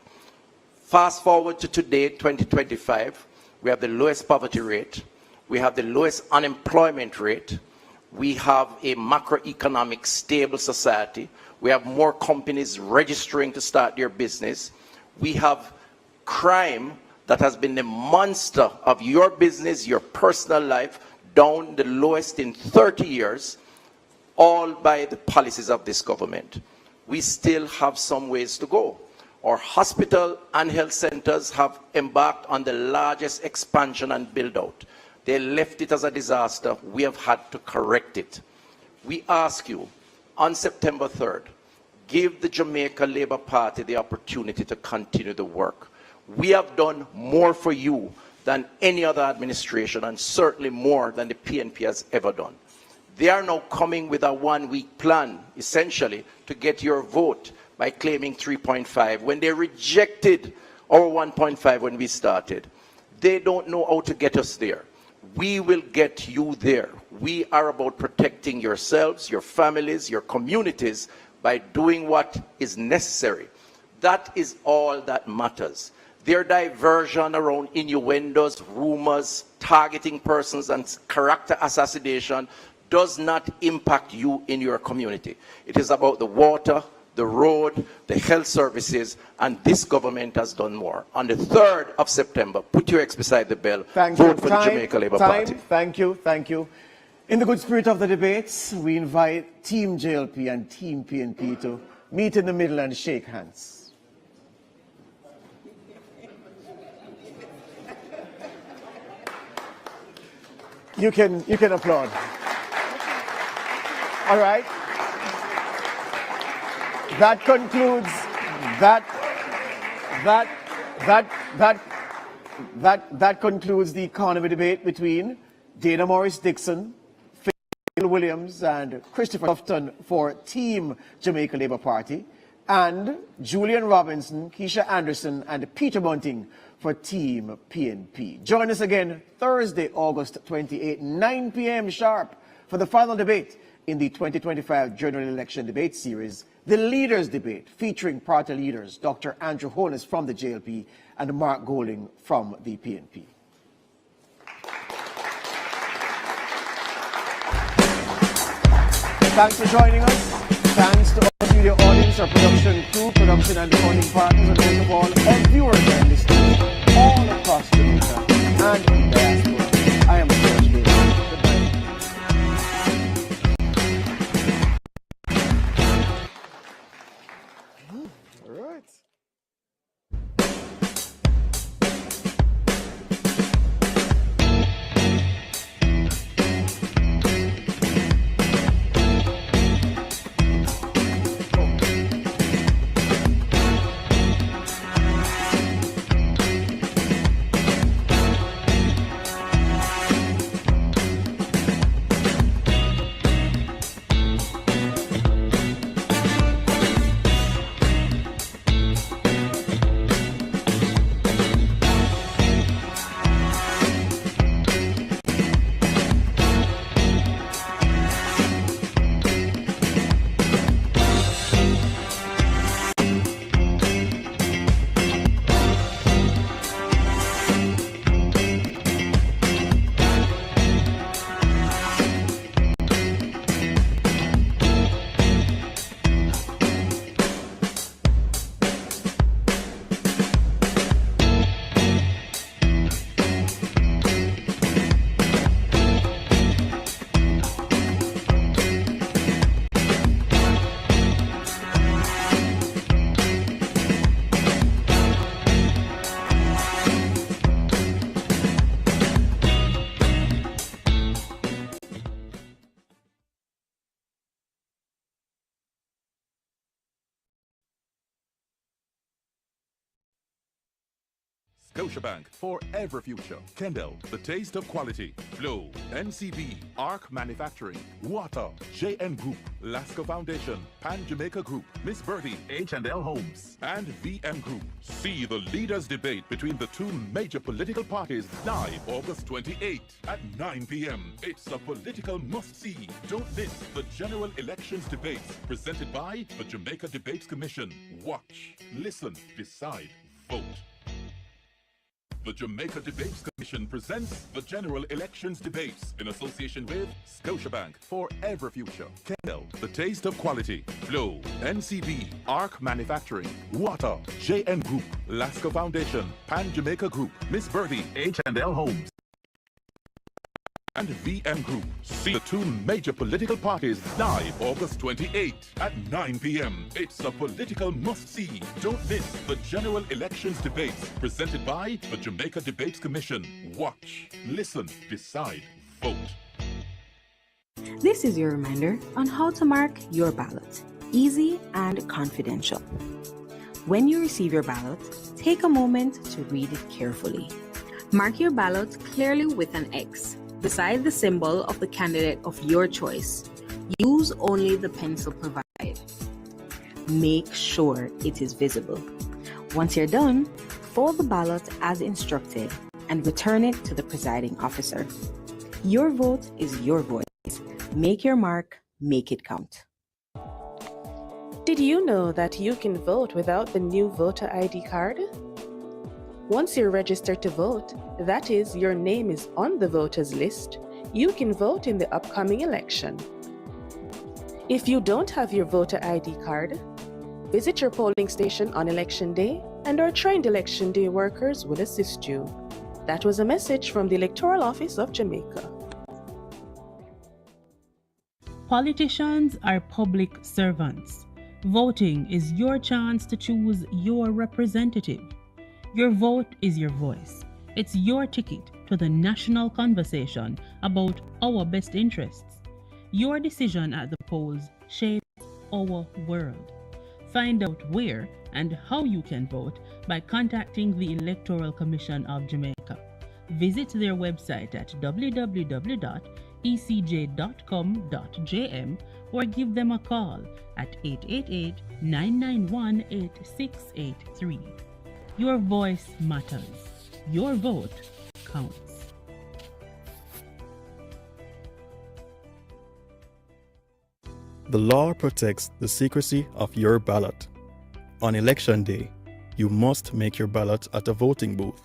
Fast forward to today, 2025, we have the lowest poverty rate, we have the lowest unemployment rate, we have a macroeconomic stable society, we have more companies registering to start their business, we have crime that has been the monster of your business, your personal life, down the lowest in 30 years, all by the policies of this government. We still have some ways to go. Our hospital and health centers have embarked on the largest expansion and build out. They left it as a disaster. We have had to correct it. We ask you, on September 3rd, give the Jamaica Labour Party the opportunity to continue the work. We have done more for you than any other administration, and certainly more than the PNP has ever done. They are now coming with a one-week plan, essentially, to get your vote by claiming 3.5 when they rejected our 1.5 when we started. They don't know how to get us there. We will get you there. We are about protecting yourselves, your families, your communities by doing what is necessary. That is all that matters. Their diversion around innuendos, rumors, targeting persons, and character assassination does not impact you in your community. It is about the water, the road, the health services, and this government has done more. On the 3rd of September, put your X beside the bell, vote for the Jamaica Labour Party. Thank you. In the good spirit of the debates, we invite Team JLP and Team PNP to meet in the middle and shake hands. You can applaud. All right. That concludes that concludes the economy debate between Dana Morris Dixon, Phil Williams, and Christopher Tufton for Team Jamaica Labour Party, and Julian Robinson, Keisha Anderson, and Peter Bunting for Team PNP. Join us again Thursday, August 28, 9 p.m. sharp for the final debate in the 2025 General Election Debate Series, the Leaders Debate, featuring party leaders Dr. Andrew Holness from the JLP and Mark Golding from the PNP. Thanks for joining us. Thanks to all media audience, our production crew, production and recording partners, and most of all, our viewers and listeners all across Jamaica and in diaspora. I am George Davis. All right. Scotiabank, for every future. Kendall, the taste of quality. Flow, NCB, Arc Manufacturing, Water, JN Group, Lasco Foundation, Pan Jamaica Group, Miss Birdie, H&L Homes, and VM Group. See the leaders debate between the two major political parties live August 28 at 9 p.m. It's a political must-see. Don't miss the general elections debates presented by the Jamaica Debates Commission. Watch, listen, decide, vote. The Jamaica Debates Commission presents the General Elections Debates in association with Scotiabank, for every future. Kendall, the taste of quality. Flow, NCB, Arc Manufacturing, Water, JN Group, Lasco Foundation, Pan Jamaica Group, Miss Birdie, H&L Homes, and VM Group. See the two major political parties live August 28 at 9 p.m. It's a political must-see. Don't miss the general elections debates presented by the Jamaica Debates Commission. Watch, listen, decide, vote. This is your reminder on how to mark your ballot. Easy and confidential. When you receive your ballot, take a moment to read it carefully. Mark your ballot clearly with an X beside the symbol of the candidate of your choice. Use only the pencil provided. Make sure it is visible. Once you're done, fold the ballot as instructed and return it to the presiding officer. Your vote is your voice. Make your mark, make it count. Did you know that you can vote without the new voter ID card? Once you're registered to vote, that is, your name is on the voters list, you can vote in the upcoming election. If you don't have your voter ID card, visit your polling station on election day and our trained election day workers will assist you. That was a message from the Electoral Office of Jamaica. Politicians are public servants. Voting is your chance to choose your representative. Your vote is your voice. It's your ticket to the national conversation about our best interests. Your decision at the polls shapes our world. Find out where and how you can vote by contacting the Electoral Commission of Jamaica. Visit their website at www.ecj.com.jm or give them a call at 888-991-8683. Your voice matters. Your vote counts. The law protects the secrecy of your ballot. On election day, you must make your ballot at a voting booth.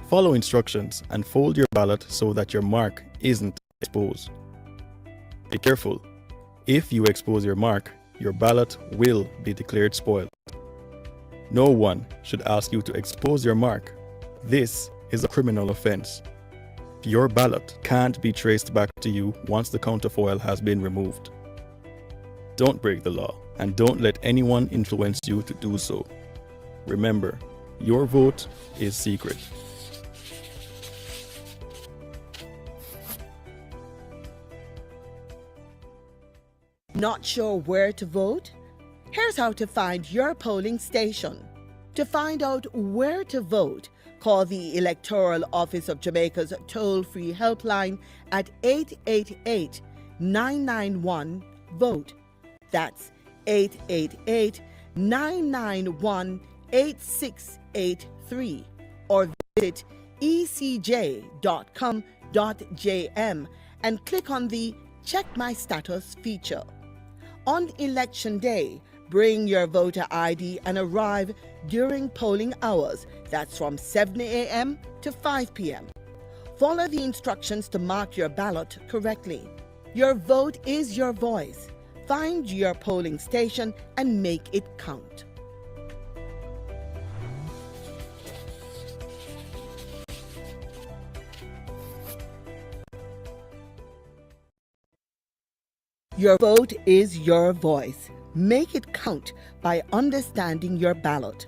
Follow instructions and fold your ballot so that your mark isn't exposed. Be careful. If you expose your mark, your ballot will be declared spoiled. No one should ask you to expose your mark. This is a criminal offense. Your ballot can't be traced back to you once the counterfoil has been removed. Don't break the law, and don't let anyone influence you to do so. Remember, your vote is secret. Not sure where to vote? Here's how to find your polling station. To find out where to vote, call the Electoral Office of Jamaica's toll-free helpline at 888-991-VOTE. That's 888-991-8683. Or visit ecj.com.jm and click on the Check My Status feature. On election day, bring your voter ID and arrive during polling hours. That's from 7 a.m. to 5 p.m. Follow the instructions to mark your ballot correctly. Your vote is your voice. Find your polling station and make it count. Your vote is your voice. Make it count by understanding your ballot.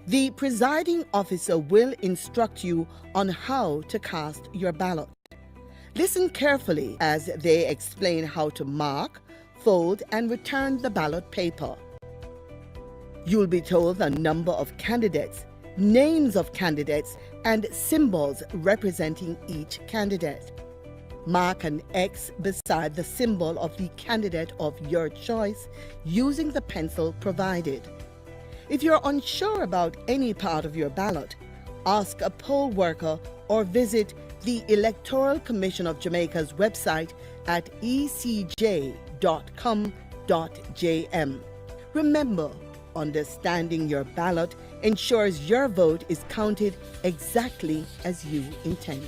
The presiding officer will instruct you on how to cast your ballot. Listen carefully as they explain how to mark, fold, and return the ballot paper. You'll be told the number of candidates, names of candidates, and symbols representing each candidate. Mark an X beside the symbol of the candidate of your choice using the pencil provided. If you're unsure about any part of your ballot, ask a poll worker or visit the Electoral Commission of Jamaica's website at ecj.com.jm. Remember, understanding your ballot ensures your vote is counted exactly as you intend.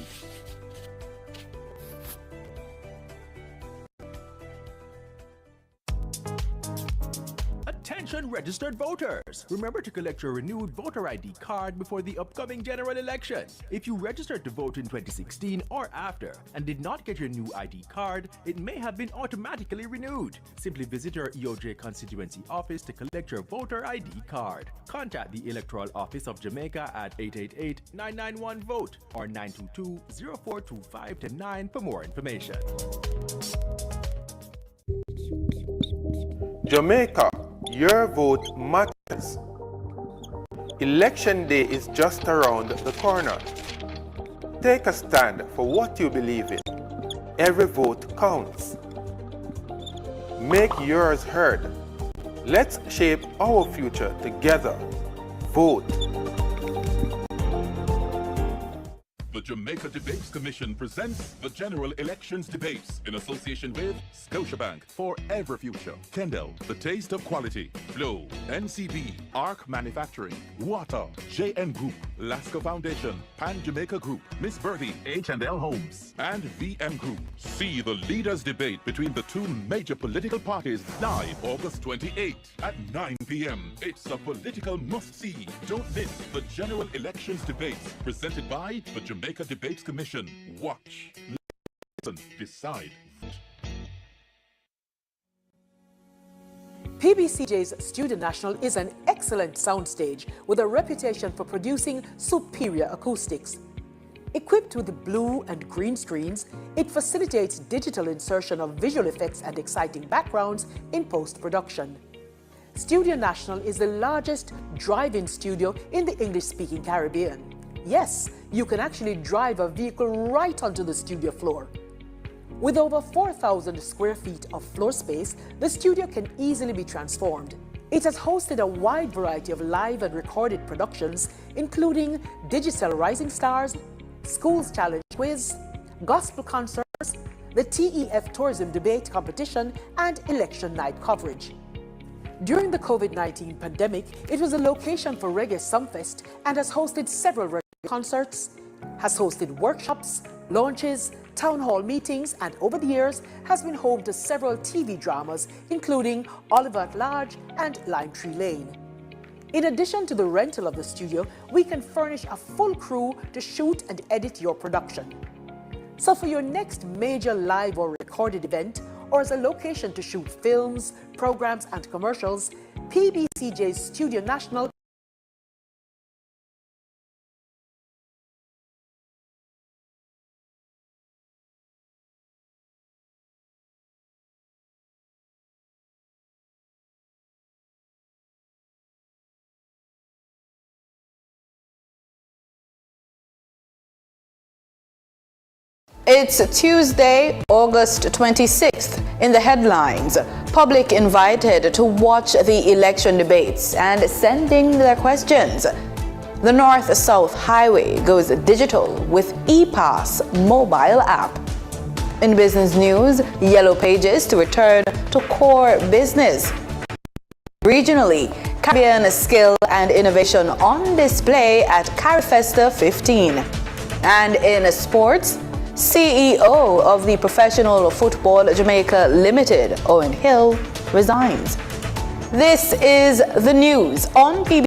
Attention registered voters! Remember to collect your renewed voter ID card before the upcoming general election. If you registered to vote in 2016 or after and did not get your new ID card, it may have been automatically renewed. Simply visit your EOJ constituency office to collect your voter ID card. Contact the Electoral Office of Jamaica at 888-991-VOTE or 922-0425-9 for more information. Jamaica, your vote matters. Election day is just around the corner. Take a stand for what you believe in. Every vote counts. Make yours heard. Let's shape our future together. Vote. The Jamaica Debates Commission presents the General Elections Debates in association with Scotiabank, For Every Future, Kendall, The Taste of Quality, Flow, NCB, ARC Manufacturing, Water, JN Group, Lasco Foundation, Pan Jamaica Group, Miss Birdie, H&L Homes, and VM Group. See the leaders' debate between the two major political parties live August 28th at 9 p.m. It's a political must-see. Don't miss the General Elections Debates presented by the Jamaica Debates Commission. Watch, listen, decide. PBCJ's Studio National is an excellent soundstage with a reputation for producing superior acoustics. Equipped with the blue and green screens, it facilitates digital insertion of visual effects and exciting backgrounds in post-production. Studio National is the largest drive-in studio in the English-speaking Caribbean. Yes, you can actually drive a vehicle right onto the studio floor. With over 4,000 square feet of floor space, the studio can easily be transformed. It has hosted a wide variety of live and recorded productions, including Digital Rising Stars, Schools Challenge Quiz, gospel concerts, the TEF Tourism Debate Competition, and election night coverage. During the COVID-19 pandemic, it was a location for Reggae Sumfest and has hosted several reggae concerts, has hosted workshops, launches, town hall meetings, and over the years has been home to several TV dramas, including Oliver at Large and Lime Tree Lane. In addition to the rental of the studio, we can furnish a full crew to shoot and edit your production. So for your next major live or recorded event, or as a location to shoot films, programs, and commercials, PBCJ's Studio National It's Tuesday, August 26th. In the headlines, public invited to watch the election debates and sending their questions. The North-South Highway goes digital with ePass mobile app. In business news, Yellow Pages to return to core business. Regionally, Caribbean skill and innovation on display at CariFesta 15. And in sports, CEO of the Professional Football Jamaica Limited, Owen Hill, resigns. This is the news on PBC.